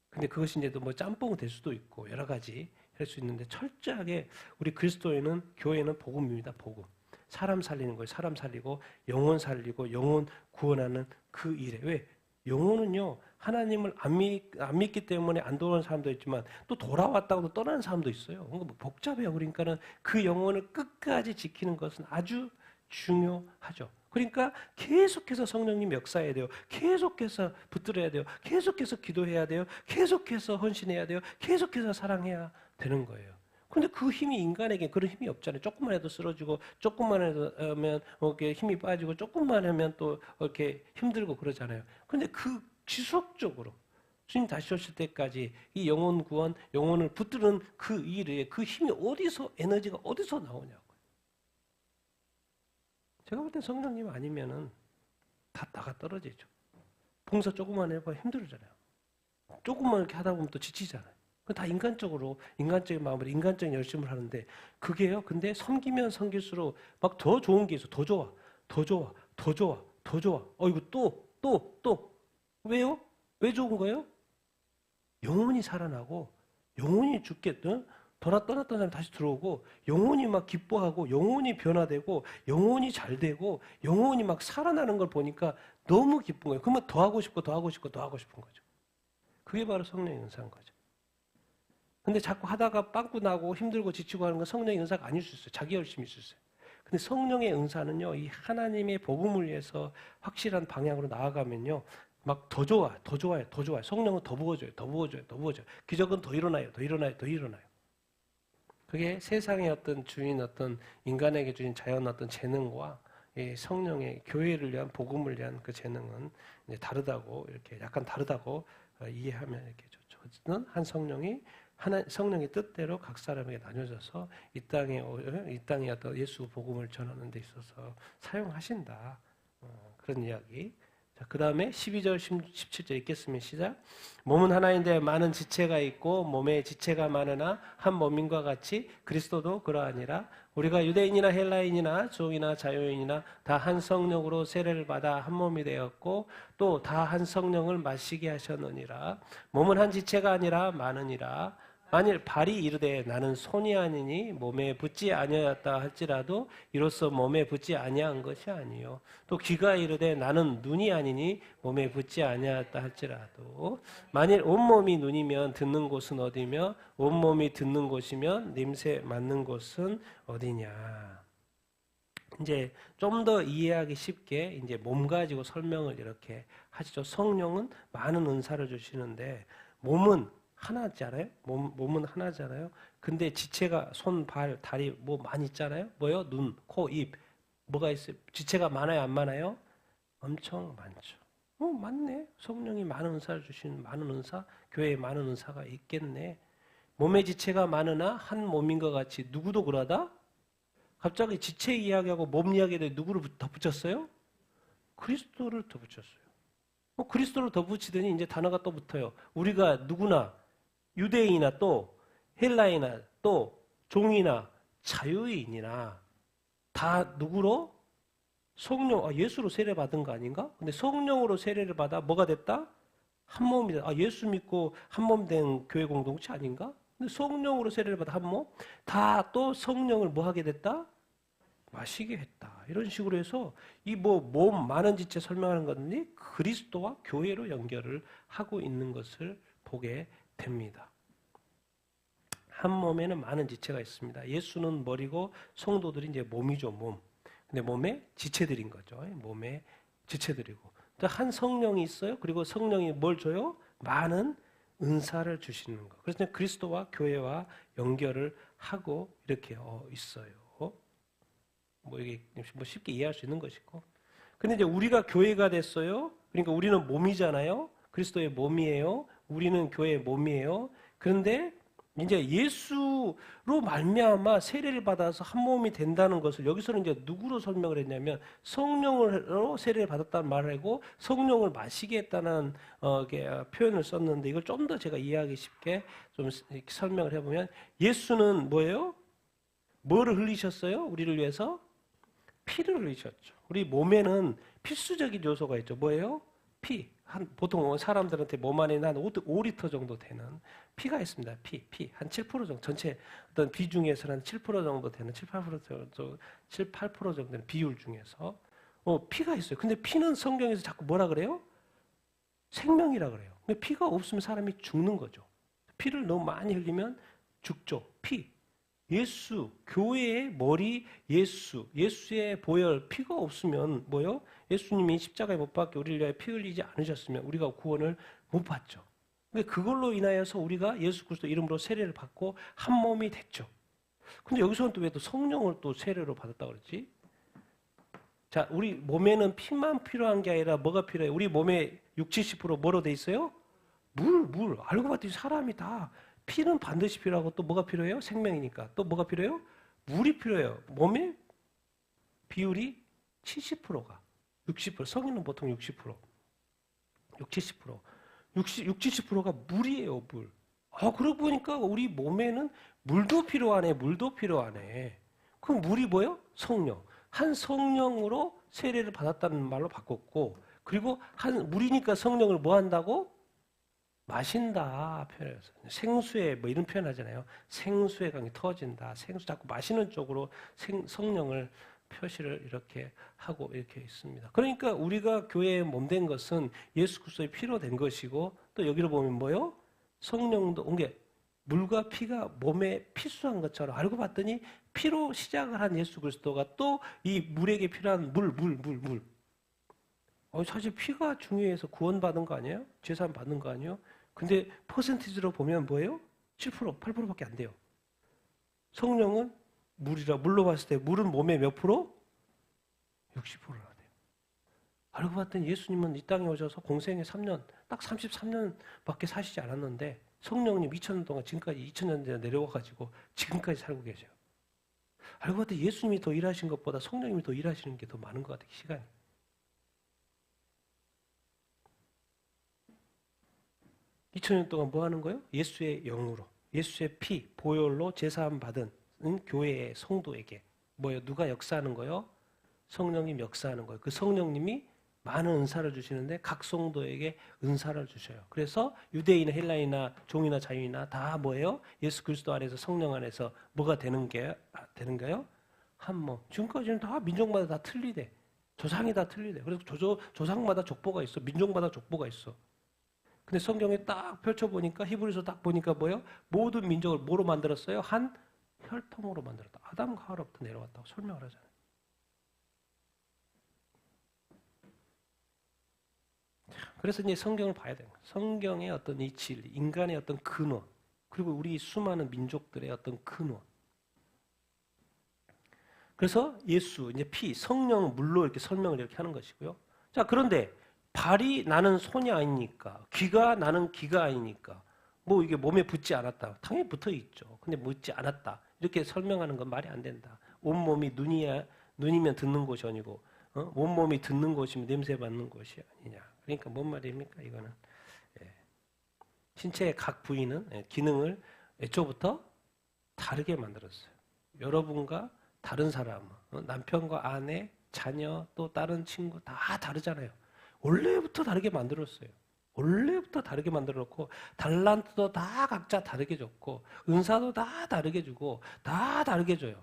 S1: 근데 그것이 이제 또 뭐 짬뽕이 될 수도 있고 여러 가지 할 수 있는데 철저하게 우리 그리스도인은 교회는 복음입니다. 복음. 사람 살리는 거예요. 사람 살리고 영혼 살리고 영혼 구원하는 그 일에. 왜? 영혼은요. 하나님을 안 믿기 때문에 안 돌아오는 사람도 있지만 또 돌아왔다고 떠나는 사람도 있어요. 뭐 복잡해요. 그러니까는 그 영혼을 끝까지 지키는 것은 아주 중요하죠. 그러니까 계속해서 성령님 역사해야 돼요. 계속해서 붙들어야 돼요. 계속해서 기도해야 돼요. 계속해서 헌신해야 돼요. 계속해서 사랑해야 되는 거예요. 근데 그 힘이 인간에게 그런 힘이 없잖아요. 조금만 해도 쓰러지고, 조금만 하면 이렇게 힘이 빠지고, 조금만 하면 또 이렇게 힘들고 그러잖아요. 근데 그 지속적으로 주님 다시 오실 때까지 이 영혼 구원, 영혼을 붙드는 그 일에 그 힘이 어디서, 에너지가 어디서 나오냐고요. 제가 볼 때 성령님 아니면은 다 나가 떨어지죠. 봉사 조금만 해봐 힘들잖아요. 조금만 이렇게 하다 보면 또 지치잖아요. 다 인간적으로, 인간적인 마음으로, 인간적인 열심을 하는데, 그게요, 근데 섬기면 섬길수록 막 더 좋은 게 있어. 더 좋아, 더 좋아, 더 좋아, 더 좋아. 이거 또. 왜요? 왜 좋은 거예요? 영혼이 살아나고, 영혼이 죽겠든, 떠났던 사람이 다시 들어오고, 영혼이 막 기뻐하고, 영혼이 변화되고, 영혼이 잘 되고, 영혼이 막 살아나는 걸 보니까 너무 기쁜 거예요. 그러면 더 하고 싶고, 더 하고 싶고, 더 하고 싶은 거죠. 그게 바로 성령의 은사인 거죠. 근데 자꾸 하다가 빵꾸 나고 힘들고 지치고 하는 건 성령의 은사가 아닐 수 있어요. 자기 열심일 수 있어요. 근데 성령의 은사는요, 이 하나님의 복음을 위해서 확실한 방향으로 나아가면요, 막 더 좋아, 더 좋아요, 더 좋아요. 성령은 더 부어줘요, 더 부어줘요, 더 부어줘요. 기적은 더 일어나요, 더 일어나요, 더 일어나요. 그게 세상의 어떤 주인, 어떤 인간에게 주신 자연 어떤 재능과 이 성령의 교회를 위한 복음을 위한 그 재능은 이제 다르다고 이렇게 약간 다르다고 이해하면 이렇게 좋죠. 어쨌든 한 성령이 성령의 뜻대로 각 사람에게 나눠져서 이 땅에 어떤 예수 복음을 전하는 데 있어서 사용하신다. 그런 이야기. 자, 그 다음에 12절, 17절 읽겠습니다. 시작. 몸은 하나인데 많은 지체가 있고 몸에 지체가 많으나 한 몸인과 같이 그리스도도 그러하니라. 우리가 유대인이나 헬라인이나 종이나 자유인이나 다 한 성령으로 세례를 받아 한 몸이 되었고 또 다 한 성령을 마시게 하셨느니라. 몸은 한 지체가 아니라 많으니라. 만일 발이 이르되 나는 손이 아니니 몸에 붙지 아니하였다 할지라도 이로써 몸에 붙지 아니한 것이 아니요 또 귀가 이르되 나는 눈이 아니니 몸에 붙지 아니하였다 할지라도 만일 온몸이 눈이면 듣는 곳은 어디며 온몸이 듣는 곳이면 냄새 맡는 곳은 어디냐. 이제 좀 더 이해하기 쉽게 이제 몸 가지고 설명을 이렇게 하시죠. 성령은 많은 은사를 주시는데 몸은 하나잖아요. 몸은 하나잖아요. 근데 지체가 손, 발, 다리 뭐 많이 있잖아요. 뭐요? 눈, 코, 입. 뭐가 있어요? 지체가 많아요, 안 많아요? 엄청 많죠. 맞네. 성령이 많은 은사를 주시는 많은 은사, 교회에 많은 은사가 있겠네. 몸의 지체가 많으나 한 몸인 것 같이 누구도 그러다? 갑자기 지체 이야기하고 몸 이야기에 누구를 덧붙였어요? 그리스도를 덧붙였어요. 그리스도를 덧붙이더니 이제 단어가 또 붙어요. 우리가 누구나 유대인이나 또 헬라이나 또 종이나 자유인이나 다 누구로? 성령, 예수로 세례받은 거 아닌가? 근데 성령으로 세례를 받아 뭐가 됐다? 한 몸이 됐다. 예수 믿고 한 몸 된 교회 공동체 아닌가? 근데 성령으로 세례를 받아 한 몸? 다 또 성령을 뭐 하게 됐다? 마시게 했다. 이런 식으로 해서 이 몸 많은 지체 설명하는 건데 그리스도와 교회로 연결을 하고 있는 것을 보게 됩니다. 한 몸에는 많은 지체가 있습니다. 예수는 머리고 성도들이 이제 몸이죠, 몸. 근데 몸에 지체들인 거죠. 몸에 지체들이고. 또 한 성령이 있어요. 그리고 성령이 뭘 줘요? 많은 은사를 주시는 거. 그래서 그리스도와 교회와 연결을 하고 이렇게 있어요. 뭐 이게 뭐 쉽게 이해할 수 있는 것이고. 근데 이제 우리가 교회가 됐어요. 그러니까 우리는 몸이잖아요. 그리스도의 몸이에요. 우리는 교회의 몸이에요. 그런데 이제 예수로 말미암아 세례를 받아서 한 몸이 된다는 것을 여기서는 이제 누구로 설명을 했냐면 성령으로 세례를 받았다는 말을 하고 성령을 마시게 했다는 표현을 썼는데 이걸 좀 더 제가 이해하기 쉽게 좀 설명을 해보면 예수는 뭐예요? 뭐를 흘리셨어요? 우리를 위해서? 피를 흘리셨죠. 우리 몸에는 필수적인 요소가 있죠. 뭐예요? 피. 보통 사람들한테 몸 안에 한 5리터 정도 되는 피가 있습니다. 피. 한 7% 정도. 전체 어떤 비중에서는 한 7% 정도 되는 8% 정도 되는 비율 중에서 피가 있어요. 근데 피는 성경에서 자꾸 뭐라 그래요? 생명이라 그래요. 근데 피가 없으면 사람이 죽는 거죠. 피를 너무 많이 흘리면 죽죠. 피. 예수, 교회의 머리 예수의 보혈, 피가 없으면 뭐요? 예수님이 십자가에 못 박혀 우리를 위하여 피 흘리지 않으셨으면 우리가 구원을 못 받죠. 근데 그걸로 인하여서 우리가 예수 그리스도 이름으로 세례를 받고 한 몸이 됐죠. 근데 여기서는 또 왜 또 성령을 또 세례로 받았다 그랬지? 자, 우리 몸에는 피만 필요한 게 아니라 뭐가 필요해요? 우리 몸에 60-70% 뭐로 돼 있어요? 물. 알고 봤더니 사람이 다 피는 반드시 필요하고 또 뭐가 필요해요? 생명이니까. 또 뭐가 필요해요? 물이 필요해요. 몸의 비율이 70%가 60%, 성인은 보통 60%, 60-70%. 70%가 물이에요, 물. 그러고 보니까 우리 몸에는 물도 필요하네. 그럼 물이 뭐예요? 성령. 한 성령으로 세례를 받았다는 말로 바꿨고, 그리고 한 물이니까 성령을 뭐 한다고? 마신다 표현해서 생수에 뭐 이런 표현 하잖아요. 생수의 강이 터진다. 생수 자꾸 마시는 쪽으로 성령을 표시를 이렇게 하고 이렇게 있습니다. 그러니까 우리가 교회에 몸된 것은 예수 그리스도의 피로 된 것이고 또 여기로 보면 뭐요? 성령도 온 게 물과 피가 몸에 필수한 것처럼 알고 봤더니 피로 시작을 한 예수 그리스도가 또 이 물에게 필요한 물. 사실 피가 중요해서 구원받은 거 아니에요? 죄사함 받는 거 아니에요? 근데 퍼센티지로 보면 뭐예요? 7%, 8%밖에 안 돼요. 성령은 물로 봤을 때 물은 몸의 몇 프로? 60%나 돼요. 알고 봤더니 예수님은 이 땅에 오셔서 공생애 3년, 딱 33년밖에 사시지 않았는데 성령님 2000년 동안 지금까지 2000년 전에 내려와가지고 지금까지 살고 계세요. 알고 봤더니 예수님이 더 일하신 것보다 성령님이 더 일하시는 게 더 많은 것 같아요, 시간이. 2000년 동안 뭐 하는 거예요? 예수의 영으로, 예수의 피, 보혈로 제사함 받은 교회의 성도에게 뭐예요? 누가 역사하는 거예요? 성령님 역사하는 거예요. 그 성령님이 많은 은사를 주시는데 각 성도에게 은사를 주셔요. 그래서 유대인이나 헬라인이나 종이나 자유이나 다 뭐예요? 예수 그리스도 안에서 성령 안에서 뭐가 되는가요? 한 몸. 지금까지는 다 민족마다 다 틀리대. 조상이 다 틀리대. 그래서 조상마다 족보가 있어. 민족마다 족보가 있어. 근데 성경에 딱 펼쳐보니까 히브리서 딱 보니까 뭐예요? 모든 민족을 뭐로 만들었어요? 한 혈통으로 만들었다. 아담과 하와로부터 내려왔다고 설명을 하잖아요. 그래서 이제 성경을 봐야 돼요. 성경의 어떤 이 진리, 인간의 어떤 근원, 그리고 우리 수많은 민족들의 어떤 근원. 그래서 예수, 이제 피, 성령, 물로 이렇게 설명을 이렇게 하는 것이고요. 자, 그런데 발이 나는 손이 아니니까, 귀가 나는 귀가 아니니까, 뭐 이게 몸에 붙지 않았다. 당연히 붙어 있죠. 근데 붙지 않았다. 이렇게 설명하는 건 말이 안 된다. 온몸이 눈이면 듣는 곳이 아니고, 온몸이 듣는 곳이면 냄새 맡는 곳이 아니냐. 그러니까 뭔 말입니까? 이거는. 신체의 각 부위는 기능을 애초부터 다르게 만들었어요. 여러분과 다른 사람, 남편과 아내, 자녀, 또 다른 친구 다 다르잖아요. 원래부터 다르게 만들었어요. 원래부터 다르게 만들어놓고 달란트도 다 각자 다르게 줬고 은사도 다 다르게 주고 다 다르게 줘요.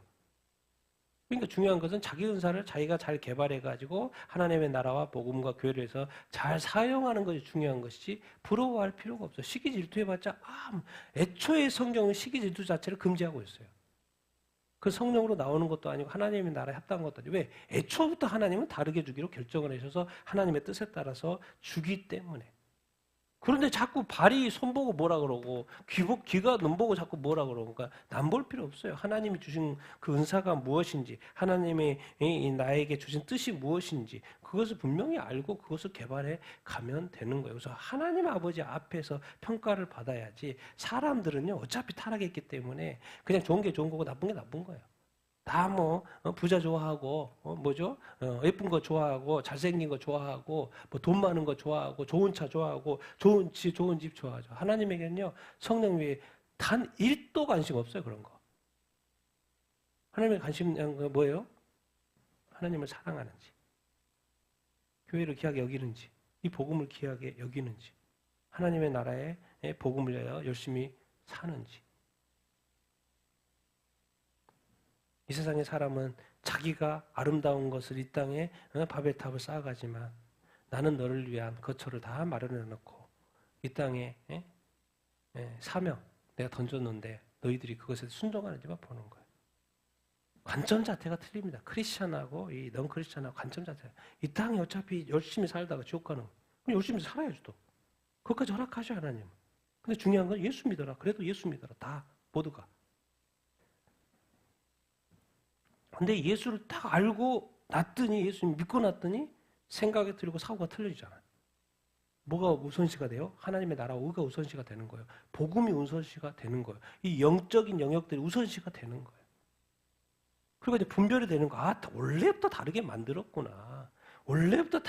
S1: 그러니까 중요한 것은 자기 은사를 자기가 잘 개발해가지고 하나님의 나라와 복음과 교회를 해서 잘 사용하는 것이 중요한 것이지 부러워할 필요가 없어요. 시기 질투해봤자 애초에 성경은 시기 질투 자체를 금지하고 있어요. 그 성령으로 나오는 것도 아니고 하나님의 나라에 합당한 것도 아니고 왜? 애초부터 하나님은 다르게 주기로 결정을 하셔서 하나님의 뜻에 따라서 주기 때문에 그런데 자꾸 발이 손 보고 뭐라 그러고 귀가 눈 보고 자꾸 뭐라 그러니까 남 볼 필요 없어요. 하나님이 주신 그 은사가 무엇인지, 하나님이 이 나에게 주신 뜻이 무엇인지 그것을 분명히 알고 그것을 개발해 가면 되는 거예요. 그래서 하나님 아버지 앞에서 평가를 받아야지, 사람들은요 어차피 타락했기 때문에 그냥 좋은 게 좋은 거고 나쁜 게 나쁜 거예요. 다 뭐 부자 좋아하고 뭐죠? 예쁜 거 좋아하고 잘생긴 거 좋아하고 뭐 돈 많은 거 좋아하고 좋은 차 좋아하고 좋은 집 좋아하죠. 하나님에게는요 성령 위에 단 1도 관심 없어요. 그런 거. 하나님의 관심은 뭐예요? 하나님을 사랑하는지, 교회를 귀하게 여기는지, 이 복음을 귀하게 여기는지, 하나님의 나라의 복음을 위하여 열심히 사는지. 이 세상의 사람은 자기가 아름다운 것을 이 땅에 바벨탑을 쌓아가지만 나는 너를 위한 거처를 다 마련해 놓고 이 땅에 사명 내가 던졌는데 너희들이 그것에 순종하는지만 보는 거예요. 관점 자체가 틀립니다. 크리스찬하고 이 넌 크리스찬하고 관점 자체가. 이 땅에 어차피 열심히 살다가 지옥 가는 거예요. 그럼 열심히 살아야죠 또. 그것까지 허락하셔 하나님은. 근데 중요한 건 예수 믿어라. 그래도 예수 믿어라. 다 모두가. 근데 예수를 딱 알고 났더니, 예수 믿고 났더니 생각이 틀리고 사고가 틀려지잖아요. 뭐가 우선시가 돼요? 하나님의 나라와 의가 우선시가 되는 거예요. 복음이 우선시가 되는 거예요. 이 영적인 영역들이 우선시가 되는 거예요. 그리고 이제 분별이 되는 거. 아, 원래부터 다르게 만들었구나. 원래부터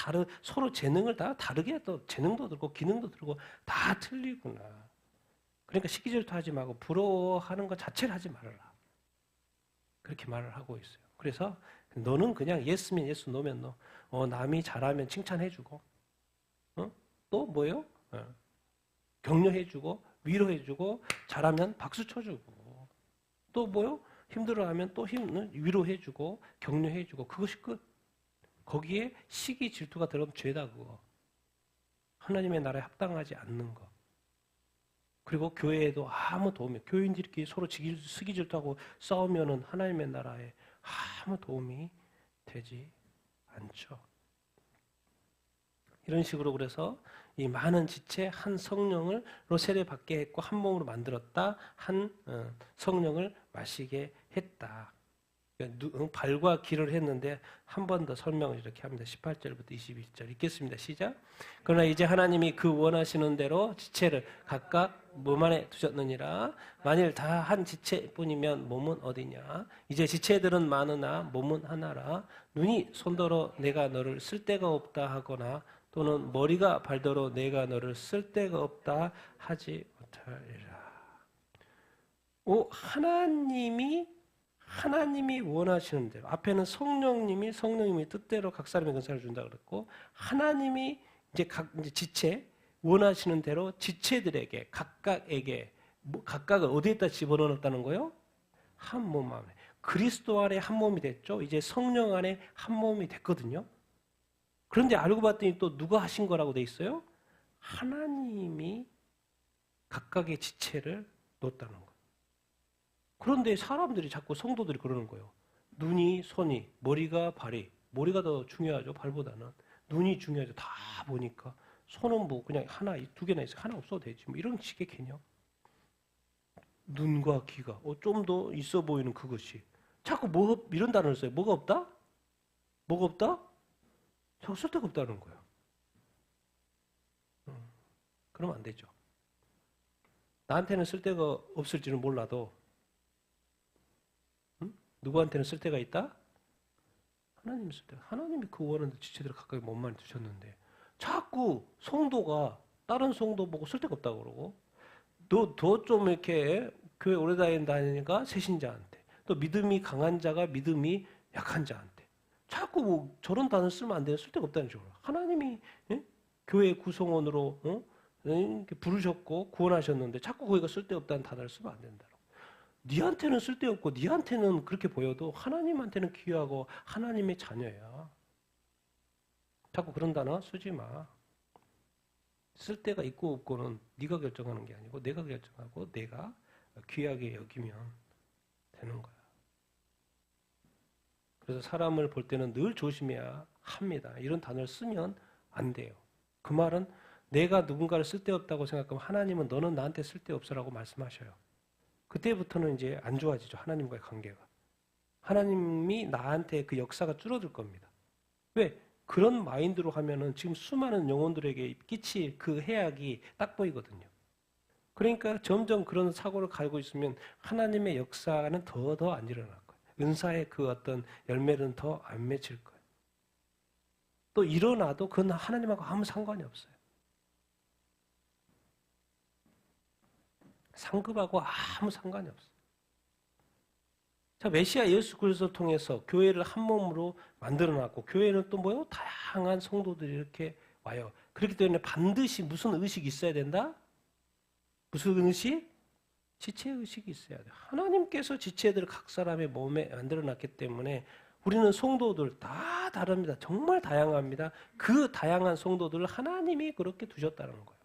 S1: 서로 재능을 다 다르게 또 재능도 들고 기능도 들고 다 틀리구나. 그러니까 시기질투하지 말고 부러워하는 것 자체를 하지 말아라. 그렇게 말을 하고 있어요. 그래서 너는 그냥 예스면 예스, 노면 노. 남이 잘하면 칭찬해주고, 또 뭐예요? 격려해주고, 위로해주고, 잘하면 박수 쳐주고, 또 뭐요? 힘들어하면 또 위로해주고, 격려해주고, 그것이 끝. 거기에 시기 질투가 들어가면 죄다 그거. 하나님의 나라에 합당하지 않는 거. 그리고 교회에도 아무 도움이, 교인들끼리 서로 시기 질투하고 싸우면은 하나님의 나라에 아무 도움이 되지 않죠. 이런 식으로 그래서 이 많은 지체 한 성령을 세례받게 했고 한 몸으로 만들었다. 한 성령을 마시게 했다. 발과 기를 했는데 한 번 더 설명을 이렇게 합니다. 18절부터 21절 읽겠습니다. 시작. 그러나 이제 하나님이 그 원하시는 대로 지체를 각각 몸 안에 두셨느니라. 만일 다 한 지체뿐이면 몸은 어디냐. 이제 지체들은 많으나 몸은 하나라. 눈이 손더러 내가 너를 쓸데가 없다 하거나 또는 머리가 발더러 내가 너를 쓸데가 없다 하지 못하리라. 하나님이 원하시는 대로, 앞에는 성령님이 뜻대로 각 사람의 은사를 준다 그랬고, 하나님이 이제 지체 원하시는 대로 지체들에게 각각을 어디에다 집어넣었다는 거예요? 한 몸 안에. 그리스도 안에 한 몸이 됐죠. 이제 성령 안에 한 몸이 됐거든요. 그런데 알고 봤더니 또 누가 하신 거라고 돼 있어요? 하나님이 각각의 지체를 놓았다는 거예요. 그런데 사람들이 자꾸 성도들이 그러는 거예요. 눈이 손이, 머리가 발이. 머리가 더 중요하죠. 발보다는. 눈이 중요하죠. 다 보니까. 손은 뭐 그냥 하나, 두 개나 있어. 하나 없어도 되지. 뭐 이런 식의 개념. 눈과 귀가 좀 더 있어 보이는 그것이. 자꾸 이런 단어를 써요. 뭐가 없다? 뭐가 없다? 자꾸 쓸데가 없다는 거예요. 그러면 안 되죠. 나한테는 쓸데가 없을지는 몰라도 누구한테는 쓸데가 있다? 하나님 쓸데가. 하나님이 그 원하는 지체들을 각각 몸만 두셨는데 자꾸 성도가 다른 성도 보고 쓸데가 없다고 그러고 너 좀 이렇게 교회 오래 다니니까 새신자한테 또 믿음이 강한 자가 믿음이 약한 자한테 자꾸 뭐 저런 단어 쓰면 안 되는 쓸데가 없다는 식으로 하나님이 교회 구성원으로 부르셨고 구원하셨는데 자꾸 거기가 쓸데없다는 단어를 쓰면 안 된다. 니한테는 쓸데없고 니한테는 그렇게 보여도 하나님한테는 귀하고 하나님의 자녀야. 자꾸 그런 단어 쓰지 마. 쓸데가 있고 없고는 네가 결정하는 게 아니고 내가 결정하고 내가 귀하게 여기면 되는 거야. 그래서 사람을 볼 때는 늘 조심해야 합니다. 이런 단어를 쓰면 안 돼요. 그 말은 내가 누군가를 쓸데없다고 생각하면 하나님은 너는 나한테 쓸데없어라고 말씀하셔요. 그때부터는 이제 안 좋아지죠. 하나님과의 관계가. 하나님이 나한테 그 역사가 줄어들 겁니다. 왜? 그런 마인드로 하면은 지금 수많은 영혼들에게 끼칠 그 해악이 딱 보이거든요. 그러니까 점점 그런 사고를 가지고 있으면 하나님의 역사는 더 안 일어날 거예요. 은사의 그 어떤 열매는 더 안 맺힐 거예요. 또 일어나도 그건 하나님하고 아무 상관이 없어요. 상급하고 아무 상관이 없어요. 자, 메시아 예수 그리스도를 통해서 교회를 한 몸으로 만들어놨고, 교회는 또 뭐요? 다양한 성도들이 이렇게 와요. 그렇기 때문에 반드시 무슨 의식이 있어야 된다? 무슨 의식? 지체의식이 있어야 돼요. 하나님께서 지체들을 각 사람의 몸에 만들어놨기 때문에 우리는 성도들 다 다릅니다. 정말 다양합니다. 그 다양한 성도들을 하나님이 그렇게 두셨다는 거예요.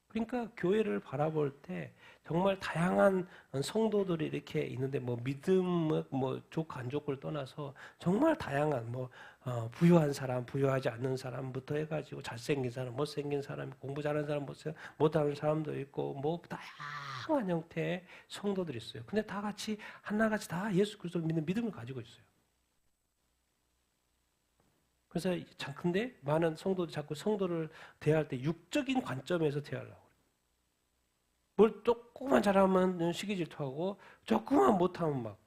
S1: 그러니까 교회를 바라볼 때 정말 다양한 성도들이 이렇게 있는데 뭐 믿음, 뭐 좋고 안 좋고를 떠나서 정말 다양한 뭐 부유한 사람, 부유하지 않는 사람부터 해가지고 잘생긴 사람, 못생긴 사람, 공부 잘하는 사람, 못하는 사람도 있고 뭐 다양한 형태의 성도들이 있어요. 근데 다 같이 하나같이 다 예수 그리스도를 믿는 믿음을 가지고 있어요. 그래서 근데 많은 성도들이 자꾸 성도를 대할 때 육적인 관점에서 대하려고. 뭘 조금만 잘하면 시기 질투하고 조금만 못하면 막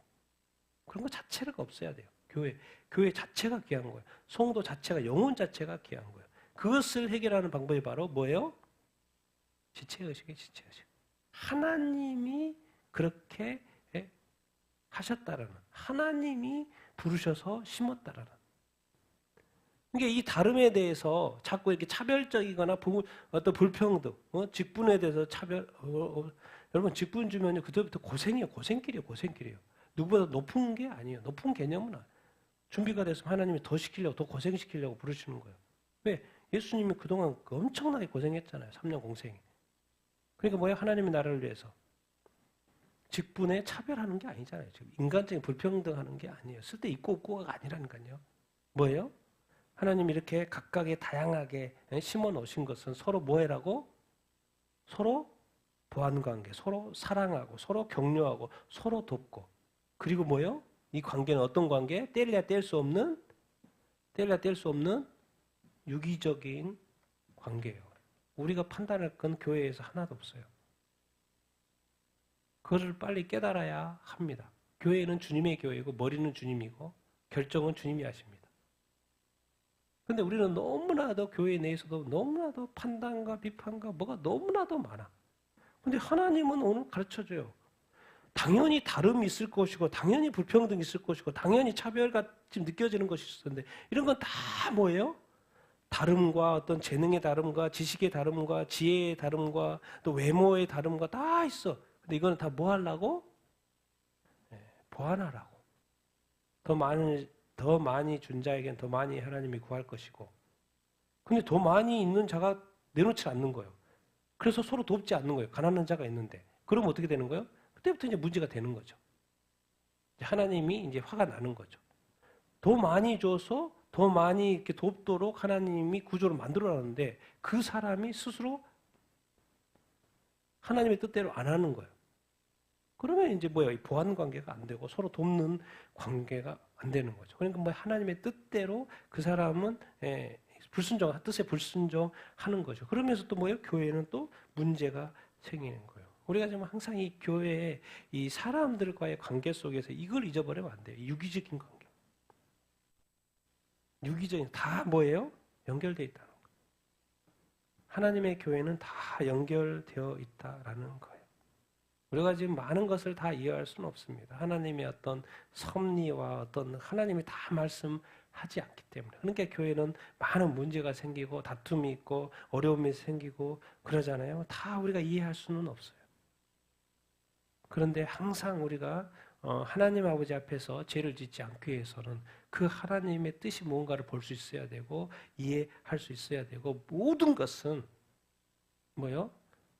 S1: 그런 거 자체가 없어야 돼요. 교회 자체가 귀한 거예요. 성도 자체가 영혼 자체가 귀한 거예요. 그것을 해결하는 방법이 바로 뭐예요? 지체의식이에요. 지체의식. 하나님이 그렇게 하셨다라는, 하나님이 부르셔서 심었다라는. 그러니까 이 다름에 대해서 자꾸 이렇게 차별적이거나 어떤 불평등, 직분에 대해서 여러분 직분 주면요 그때부터 고생이에요. 고생길이에요. 누구보다 높은 게 아니에요. 높은 개념은 아니에요. 준비가 됐으면 하나님이 더 시키려고, 더 고생시키려고 부르시는 거예요. 왜? 예수님이 그동안 엄청나게 고생했잖아요. 3년 공생이. 그러니까 뭐예요? 하나님의 나라를 위해서. 직분에 차별하는 게 아니잖아요. 지금 인간적인 불평등하는 게 아니에요. 쓸 때 있고 없고가 아니라니까요. 뭐예요? 하나님이 이렇게 각각의 다양하게 심어 놓으신 것은 서로 뭐해라고? 서로 보완관계, 서로 사랑하고, 서로 격려하고, 서로 돕고. 그리고 뭐요? 이 관계는 어떤 관계? 때려야 뗄 수 없는 유기적인 관계예요. 우리가 판단할 건 교회에서 하나도 없어요. 그것을 빨리 깨달아야 합니다. 교회는 주님의 교회고 머리는 주님이고 결정은 주님이 하십니다. 근데 우리는 너무나도 교회 내에서도 너무나도 판단과 비판과 뭐가 너무나도 많아. 근데 하나님은 오늘 가르쳐줘요. 당연히 다름이 있을 것이고 당연히 불평등이 있을 것이고 당연히 차별같이 느껴지는 것이 있을 텐데 이런 건 다 뭐예요? 다름과 어떤 재능의 다름과 지식의 다름과 지혜의 다름과 또 외모의 다름과 다 있어. 근데 이거는 다 뭐 하려고? 보완하라고. 더 많이 준 자에겐 더 많이 하나님이 구할 것이고. 근데 더 많이 있는 자가 내놓지 않는 거예요. 그래서 서로 돕지 않는 거예요. 가난한 자가 있는데. 그러면 어떻게 되는 거예요? 그때부터 이제 문제가 되는 거죠. 하나님이 이제 화가 나는 거죠. 더 많이 줘서 더 많이 이렇게 돕도록 하나님이 구조를 만들어놨는데 그 사람이 스스로 하나님의 뜻대로 안 하는 거예요. 그러면 이제 뭐예요? 이 보완 관계가 안 되고 서로 돕는 관계가 안 되는 거죠. 그러니까 뭐 하나님의 뜻대로 그 사람은 뜻에 불순종하는 거죠. 그러면서 또 뭐예요? 교회는 또 문제가 생기는 거예요. 우리가 지금 항상 이 교회의 이 사람들과의 관계 속에서 이걸 잊어버리면 안 돼요. 유기적인 관계. 유기적인 다 뭐예요? 연결되어 있다는 거예요. 하나님의 교회는 다 연결되어 있다라는 거예요. 우리가 지금 많은 것을 다 이해할 수는 없습니다. 하나님의 어떤 섭리와 어떤 하나님이 다 말씀하지 않기 때문에. 그러니까 교회는 많은 문제가 생기고 다툼이 있고 어려움이 생기고 그러잖아요. 다 우리가 이해할 수는 없어요. 그런데 항상 우리가 하나님 아버지 앞에서 죄를 짓지 않기 위해서는 그 하나님의 뜻이 뭔가를 볼 수 있어야 되고 이해할 수 있어야 되고 모든 것은 뭐요?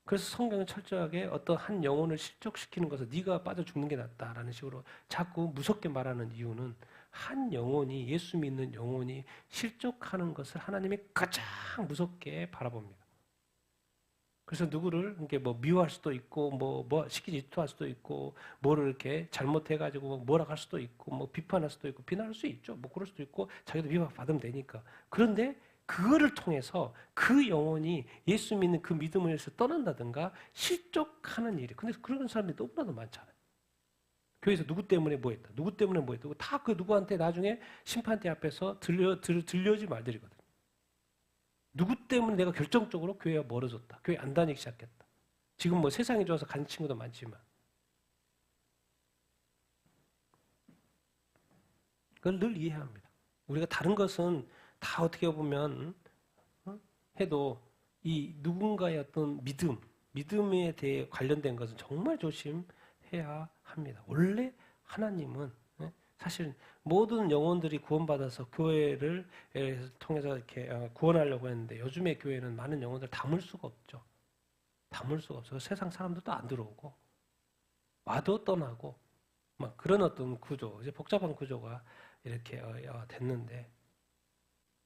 S1: 그래서 성경은 철저하게 어떤 한 영혼을 실족시키는 것을 네가 빠져 죽는 게 낫다라는 식으로 자꾸 무섭게 말하는 이유는 한 영혼이 예수 믿는 영혼이 실족하는 것을 하나님이 가장 무섭게 바라봅니다. 그래서 누구를 이렇게 뭐 미워할 수도 있고 뭐 시키지 질투할 수도 있고 뭐를 이렇게 잘못해가지고 뭐라 할 수도 있고 뭐 비판할 수도 있고 비난할 수 있죠. 뭐 그럴 수도 있고 자기도 비판 받으면 되니까. 그런데 그거를 통해서 그 영혼이 예수 믿는 그 믿음에서 떠난다든가 실족하는 일이. 근데 그런 사람들이 너무나도 많잖아요. 교회에서 누구 때문에 뭐 했다. 누구 때문에 뭐 했다. 다 그 누구한테 나중에 심판대 앞에서 들려지 말들이거든요. 누구 때문에 내가 결정적으로 교회와 멀어졌다. 교회 안 다니기 시작했다. 지금 뭐 세상이 좋아서 가는 친구도 많지만. 그걸 늘 이해합니다. 우리가 다른 것은 다 어떻게 보면 해도 이 누군가의 어떤 믿음에 대해 관련된 것은 정말 조심해야 합니다. 원래 하나님은 사실 모든 영혼들이 구원받아서 교회를 통해서 이렇게 구원하려고 했는데 요즘의 교회는 많은 영혼들 담을 수가 없죠. 담을 수가 없어서 세상 사람들도 안 들어오고 와도 떠나고 막 그런 어떤 구조, 이제 복잡한 구조가 이렇게 됐는데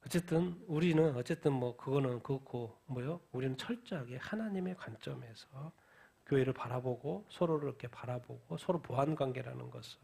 S1: 어쨌든 우리는 어쨌든 뭐 그거는 그렇고 뭐요? 우리는 철저하게 하나님의 관점에서 교회를 바라보고 서로를 이렇게 바라보고 서로 보완 관계라는 것을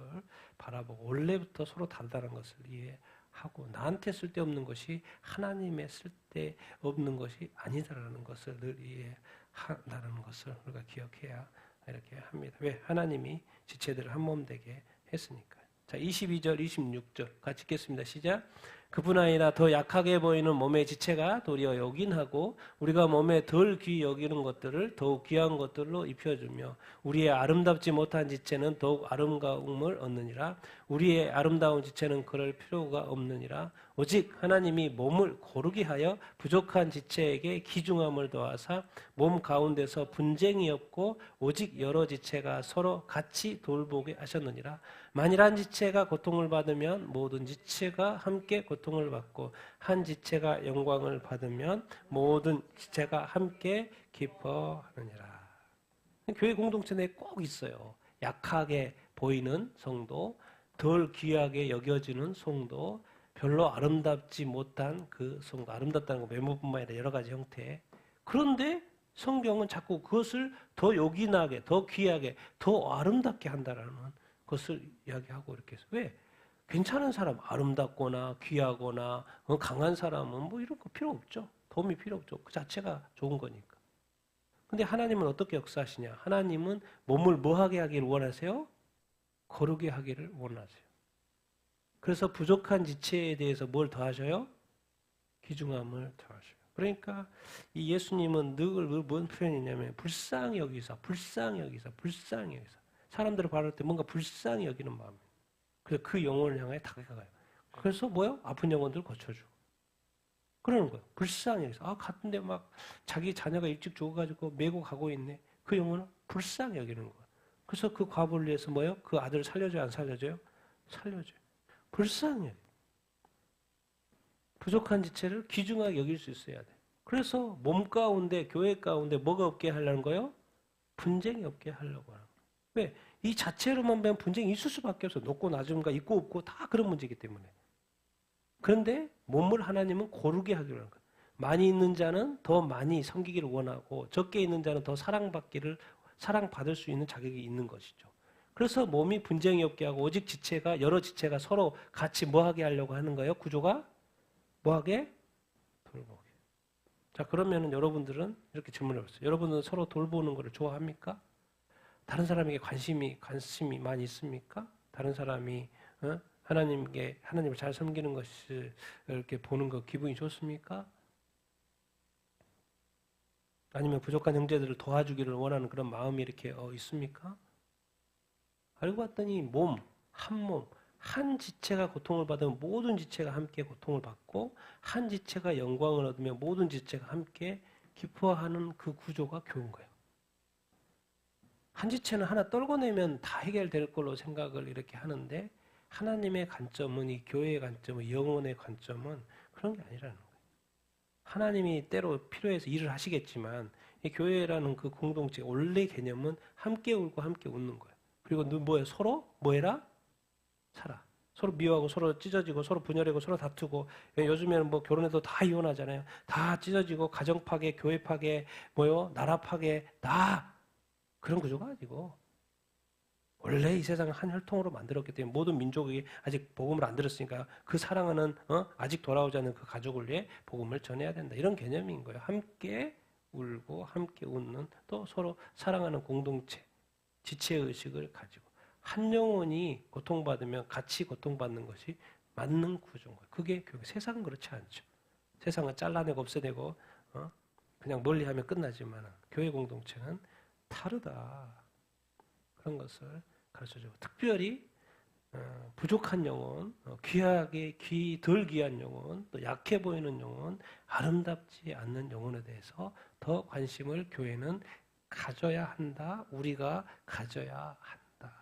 S1: 바라보고 원래부터 서로 다르다는 것을 이해하고 나한테 쓸데없는 것이 하나님의 쓸데없는 것이 아니다라는 것을 늘 이해한다는 것을 우리가 기억해야 이렇게 합니다. 왜? 하나님이 지체들을 한 몸 되게 했으니까. 자, 22절, 26절 같이 읽겠습니다. 시작. 그뿐 아니라 더 약하게 보이는 몸의 지체가 도리어 요긴하고 우리가 몸에 덜 귀히 여기는 것들을 더욱 귀한 것들로 입혀주며 우리의 아름답지 못한 지체는 더욱 아름다움을 얻느니라. 우리의 아름다운 지체는 그럴 필요가 없느니라. 오직 하나님이 몸을 고르게 하여 부족한 지체에게 귀중함을 더하사 몸 가운데서 분쟁이 없고 오직 여러 지체가 서로 같이 돌보게 하셨느니라. 만일 한 지체가 고통을 받으면 모든 지체가 함께 고통을 받고 한 지체가 영광을 받으면 모든 지체가 함께 기뻐하느니라. 교회 공동체 내에 꼭 있어요. 약하게 보이는 성도, 덜 귀하게 여겨지는 성도, 별로 아름답지 못한 그 성도. 아름답다는 건 외모뿐만 아니라 여러 가지 형태. 그런데 성경은 자꾸 그것을 더 요긴하게, 더 귀하게, 더 아름답게 한다라는 것을 이야기하고 이렇게 해서 왜? 괜찮은 사람, 아름답거나 귀하거나 강한 사람은 뭐 이런 거 필요 없죠. 도움이 필요 없죠. 그 자체가 좋은 거니까. 근데 하나님은 어떻게 역사하시냐? 하나님은 몸을 뭐하게 하기를 원하세요? 거룩게 하기를 원하세요. 그래서 부족한 지체에 대해서 뭘 더하셔요? 귀중함을 더하셔요. 그러니까 이 예수님은 늘 뭔 표현이냐면 불쌍히 여기사. 사람들을 바랄 때 뭔가 불쌍히 여기는 마음이에요. 그래서 그 영혼을 향해 다가가요. 그래서 뭐요? 아픈 영혼들 고쳐주고. 그러는 거예요. 불쌍히 여기서. 같은데 막 자기 자녀가 일찍 죽어가지고 메고 가고 있네. 그 영혼은 불쌍히 여기는 거예요. 그래서 그 과부를 위해서 뭐요? 그 아들을 살려줘요? 안 살려줘요? 살려줘요. 불쌍히 여겨요. 부족한 지체를 귀중하게 여길 수 있어야 돼. 그래서 몸 가운데, 교회 가운데 뭐가 없게 하려는 거예요? 분쟁이 없게 하려고 하는 거예요. 왜? 이 자체로만 보면 분쟁이 있을 수밖에 없어. 높고 낮음과 있고 없고 다 그런 문제이기 때문에. 그런데 몸을 하나님은 고르게 하기로 하는 거예요. 많이 있는 자는 더 많이 섬기기를 원하고 적게 있는 자는 더 사랑받을 수 있는 자격이 있는 것이죠. 그래서 몸이 분쟁이 없게 하고 오직 지체가 여러 지체가 서로 같이 뭐하게 하려고 하는 거예요? 구조가 뭐하게? 돌보게. 자, 그러면은 여러분들은 이렇게 질문을 해봤어요. 여러분은 서로 돌보는 것을 좋아합니까? 다른 사람에게 관심이 많이 있습니까? 다른 사람이 하나님을 잘 섬기는 것을 이렇게 보는 거 기분이 좋습니까? 아니면 부족한 형제들을 도와주기를 원하는 그런 마음이 이렇게 있습니까? 알고 봤더니 한 지체가 고통을 받으면 모든 지체가 함께 고통을 받고 한 지체가 영광을 얻으면 모든 지체가 함께 기뻐하는 그 구조가 교회인 거예요. 한 지체는 하나 떨궈내면 다 해결될 걸로 생각을 이렇게 하는데 하나님의 관점은 이 교회의 관점은 영혼의 관점은 그런 게 아니라는 거예요. 하나님이 때로 필요해서 일을 하시겠지만 이 교회라는 그 공동체 원래 개념은 함께 울고 함께 웃는 거예요. 그리고 뭐예요? 서로 뭐해라? 살아. 서로 미워하고 서로 찢어지고 서로 분열하고 서로 다투고 요즘에는 뭐 결혼해도 다 이혼하잖아요. 다 찢어지고 가정 파괴, 교회 파괴, 뭐요? 나라 파괴 다 그런 구조가 아니고 원래 이 세상을 한 혈통으로 만들었기 때문에 모든 민족이 아직 복음을 안 들었으니까 그 사랑하는 아직 돌아오지 않은 그 가족을 위해 복음을 전해야 된다. 이런 개념인 거예요. 함께 울고 함께 웃는 또 서로 사랑하는 공동체, 지체의식을 가지고 한 영혼이 고통받으면 같이 고통받는 것이 맞는 구조인 거예요. 그게 교회. 세상은 그렇지 않죠. 세상은 잘라내고 없애내고 그냥 멀리하면 끝나지만 교회 공동체는 다르다. 그런 것을 가르쳐주고 특별히 부족한 영혼, 귀하게 덜 귀한 영혼, 또 약해 보이는 영혼, 아름답지 않는 영혼에 대해서 더 관심을 교회는 가져야 한다. 우리가 가져야 한다.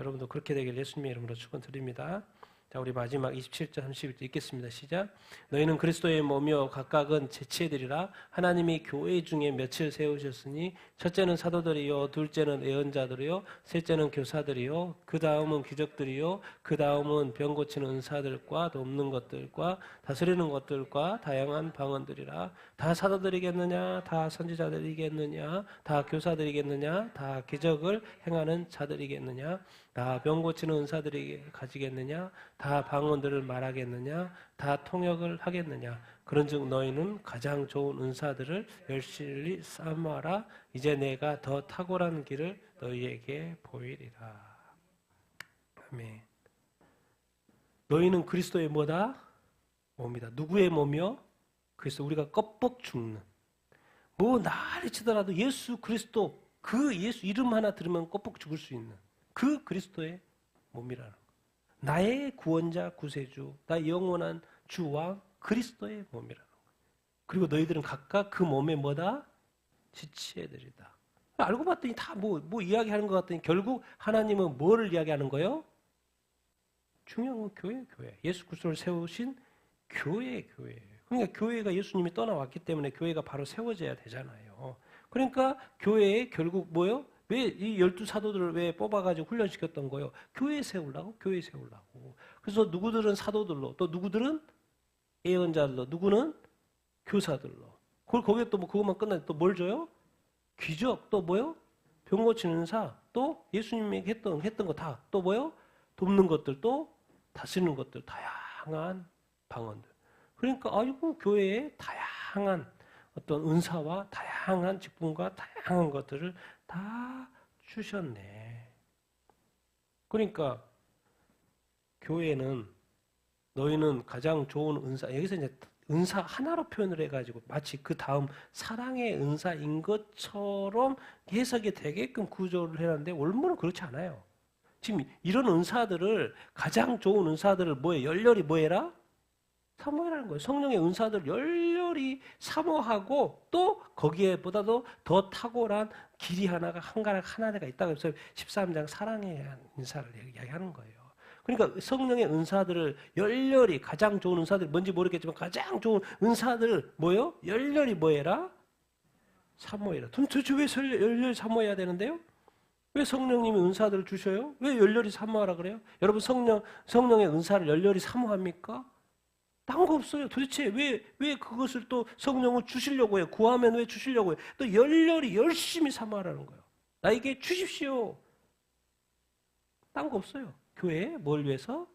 S1: 여러분도 그렇게 되길 예수님의 이름으로 축원드립니다. 자, 우리 마지막 27절 31절 읽겠습니다. 시작. 너희는 그리스도의 몸이요 각각은 지체들이라 하나님이 교회 중에 몇을 세우셨으니 첫째는 사도들이요 둘째는 예언자들이요 셋째는 교사들이요 그 다음은 귀족들이요 그 다음은 병 고치는 은사들과 돕는 것들과 다스리는 것들과 다양한 방언들이라. 다 사도들이겠느냐 다 선지자들이겠느냐 다 교사들이겠느냐 다 기적을 행하는 자들이겠느냐 다 병 고치는 은사들이 가지겠느냐 다 방언들을 말하겠느냐 다 통역을 하겠느냐 그런즉 너희는 가장 좋은 은사들을 열심히 삼아라. 이제 내가 더 탁월한 길을 너희에게 보이리라. 아멘. 너희는 그리스도의 뭐다? 몸이다. 누구의 몸이요? 그래서 우리가 껍벅 죽는 뭐 난리 치더라도 예수 그리스도 그 예수 이름 하나 들으면 껍벅 죽을 수 있는 그 그리스도의 몸이라는 거예요. 나의 구원자 구세주 나의 영원한 주왕 그리스도의 몸이라는 거예요. 그리고 너희들은 각각 그 몸에 뭐다? 지체들이다. 알고 봤더니 다 뭐 이야기하는 것 같더니 결국 하나님은 뭐를 이야기하는 거예요? 중요한 건 교회. 예수 그리스도를 세우신 교회예요. 그러니까 교회가 예수님이 떠나왔기 때문에 교회가 바로 세워져야 되잖아요. 그러니까 교회에 결국 뭐요? 왜 이 12사도들을 왜 뽑아가지고 훈련시켰던 거예요? 교회 세우려고. 그래서 누구들은 사도들로, 또 누구들은 예언자들로, 누구는 교사들로. 거기에 또 뭐 그것만 끝나지 또 뭘 줘요? 귀족, 또 뭐요? 병 고치는 사, 또 예수님이 했던 거 다, 또 뭐요? 돕는 것들, 또 다스리는 것들, 다양한 방언들. 그러니까 아이고 교회에 다양한 어떤 은사와 다양한 직분과 다양한 것들을 다 주셨네. 그러니까 교회는 너희는 가장 좋은 은사, 여기서 이제 은사 하나로 표현을 해가지고 마치 그 다음 사랑의 은사인 것처럼 해석이 되게끔 구조를 해놨는데 원문은 그렇지 않아요. 지금 이런 은사들을 가장 좋은 은사들을 뭐에 열렬히 뭐해라? 사모하라는 거예요. 성령의 은사들 열렬히 사모하고 또 거기에보다도 더 탁월한 길이 하나가 하나가 있다고 해서 13장 사랑의 은사를 이야기하는 거예요. 그러니까 성령의 은사들을 열렬히 가장 좋은 은사들이 뭔지 모르겠지만 가장 좋은 은사들을 뭐요? 열렬히 뭐해라? 사모해라. 도대체 왜 열렬히 사모해야 되는데요? 왜 성령님이 은사들을 주셔요? 왜 열렬히 사모하라 그래요? 여러분 성령의 은사를 열렬히 사모합니까? 딴 거 없어요. 도대체 왜 그것을 또 성령을 주시려고 해요? 구하면 왜 주시려고 해요? 또 열렬히 열심히 사모하라는 거예요. 나에게 주십시오. 딴 거 없어요. 교회에 뭘 위해서?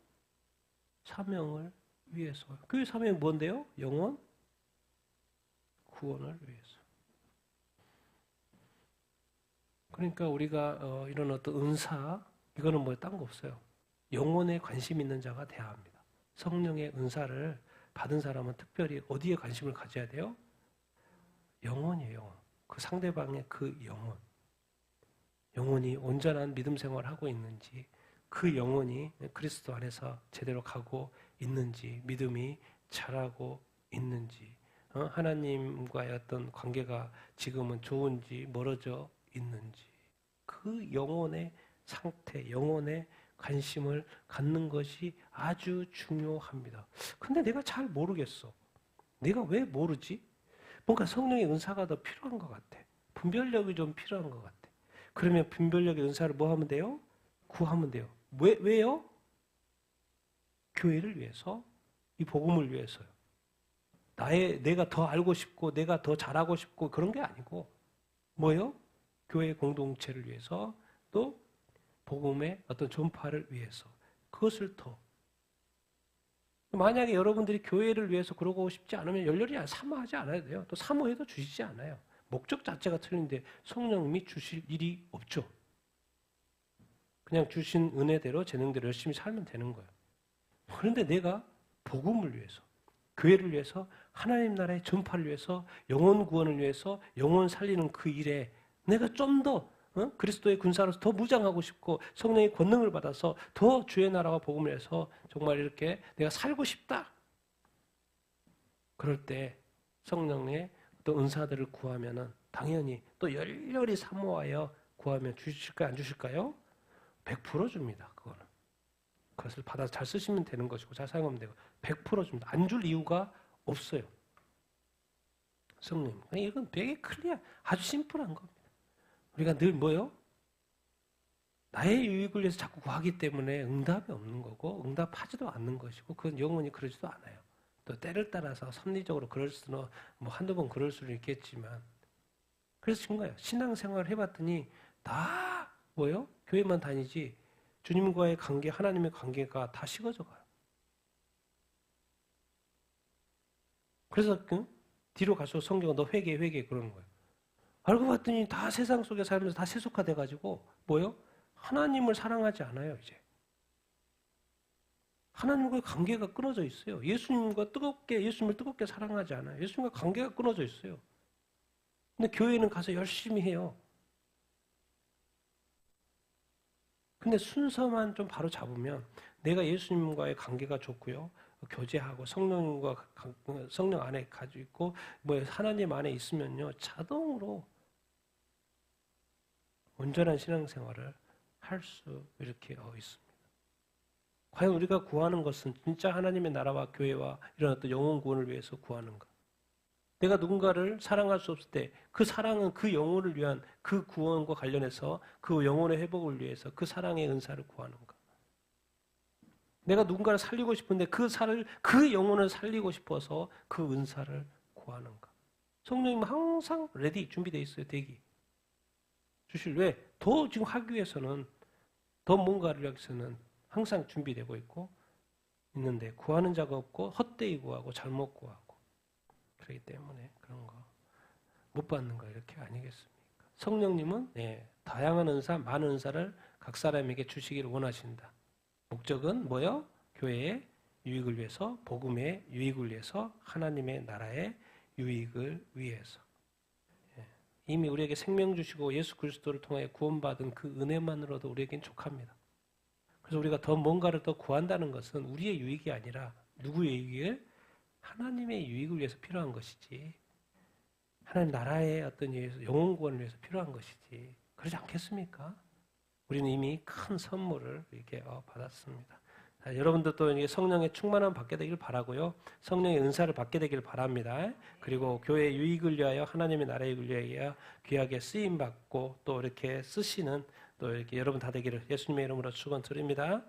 S1: 사명을 위해서. 교회 사명이 뭔데요? 영혼 구원을 위해서. 그러니까 우리가 이런 어떤 은사 이거는 뭐 딴 거 없어요. 영혼에 관심 있는 자가 돼야 합니다. 성령의 은사를 받은 사람은 특별히 어디에 관심을 가져야 돼요? 영혼이에요. 영혼. 그 상대방의 그 영혼. 영혼이 온전한 믿음 생활을 하고 있는지 그 영혼이 그리스도 안에서 제대로 가고 있는지 믿음이 자라고 있는지 하나님과의 어떤 관계가 지금은 좋은지 멀어져 있는지 그 영혼의 상태, 영혼의 관심을 갖는 것이 아주 중요합니다. 근데 내가 잘 모르겠어. 내가 왜 모르지? 뭔가 성령의 은사가 더 필요한 것 같아. 분별력이 좀 필요한 것 같아. 그러면 분별력의 은사를 뭐 하면 돼요? 구하면 돼요. 왜요? 교회를 위해서, 이 복음을 위해서요. 내가 더 알고 싶고, 내가 더 잘하고 싶고, 그런 게 아니고, 뭐요? 교회 공동체를 위해서, 또 복음의 어떤 전파를 위해서. 그것을 더. 만약에 여러분들이 교회를 위해서 그러고 싶지 않으면 열렬히 사모하지 않아야 돼요. 또 사모해도 주시지 않아요. 목적 자체가 틀린데 성령님이 주실 일이 없죠. 그냥 주신 은혜대로 재능대로 열심히 살면 되는 거예요. 그런데 내가 복음을 위해서, 교회를 위해서, 하나님 나라의 전파를 위해서, 영혼 구원을 위해서, 영혼 살리는 그 일에 내가 좀 더 그리스도의 군사로서 더 무장하고 싶고 성령의 권능을 받아서 더 주의 나라와 복음을 해서 정말 이렇게 내가 살고 싶다. 그럴 때 성령의 또 은사들을 구하면은 당연히 또 열렬히 사모하여 구하면 주실까요? 안 주실까요? 100% 줍니다. 그거는. 그것을 받아서 잘 쓰시면 되는 것이고 잘 사용하면 되고 100% 줍니다. 안 줄 이유가 없어요. 성령. 이건 되게 클리어, 아주 심플한 겁니다. 우리가 늘 뭐요? 나의 유익을 위해서 자꾸 구하기 때문에 응답이 없는 거고 응답하지도 않는 것이고 그건 영원히 그러지도 않아요. 또 때를 따라서 섭리적으로 그럴 수는 뭐 한두 번 그럴 수는 있겠지만 그래서 지금 거예요. 신앙생활을 해봤더니 다 뭐요? 교회만 다니지 주님과의 관계, 하나님의 관계가 다 식어져 가요. 그래서 뒤로 가서 성경은 너 회개 그러는 거예요. 알고 봤더니 다 세상 속에 살면서 다 세속화돼가지고 뭐요? 하나님을 사랑하지 않아요 이제. 하나님과의 관계가 끊어져 있어요. 예수님을 뜨겁게 사랑하지 않아요. 예수님과 관계가 끊어져 있어요. 근데 교회는 가서 열심히 해요. 근데 순서만 좀 바로 잡으면 내가 예수님과의 관계가 좋고요. 교제하고 성령 안에 가지고 있고 뭐 하나님 안에 있으면요. 자동으로 온전한 신앙생활을 할 수 이렇게 있습니다. 과연 우리가 구하는 것은 진짜 하나님의 나라와 교회와 이런 어떤 영혼 구원을 위해서 구하는가? 내가 누군가를 사랑할 수 없을 때 그 사랑은 그 영혼을 위한 그 구원과 관련해서 그 영혼의 회복을 위해서 그 사랑의 은사를 구하는가? 내가 누군가를 살리고 싶은데 그 영혼을 살리고 싶어서 그 은사를 구하는가? 성령님은 항상 레디 준비되어 있어요. 대기. 주실 왜? 더 지금 하기 위해서는 더 뭔가를 위해서는 항상 준비되고 있는데 구하는 자가 없고 헛되이 구하고 잘못 구하고 그렇기 때문에 그런 거 못 받는 거 이렇게 아니겠습니까? 성령님은 다양한 은사, 많은 은사를 각 사람에게 주시기를 원하신다. 목적은 뭐요? 교회의 유익을 위해서, 복음의 유익을 위해서, 하나님의 나라의 유익을 위해서. 이미 우리에게 생명 주시고 예수 그리스도를 통해 구원받은 그 은혜만으로도 우리에겐 족합니다. 그래서 우리가 더 뭔가를 더 구한다는 것은 우리의 유익이 아니라 누구의 유익을? 하나님의 유익을 위해서 필요한 것이지. 하나님 나라의 어떤 영혼 구원을 위해서 필요한 것이지. 그러지 않겠습니까? 우리는 이미 큰 선물을 이렇게 받았습니다. 자, 여러분들도 성령의 충만함 받게 되길 바라고요. 성령의 은사를 받게 되길 바랍니다. 그리고 교회의 유익을 위하여 하나님의 나라의 유익을 위하여 귀하게 쓰임 받고 또 이렇게 쓰시는 또 이렇게 여러분 다 되기를 예수님의 이름으로 축원드립니다.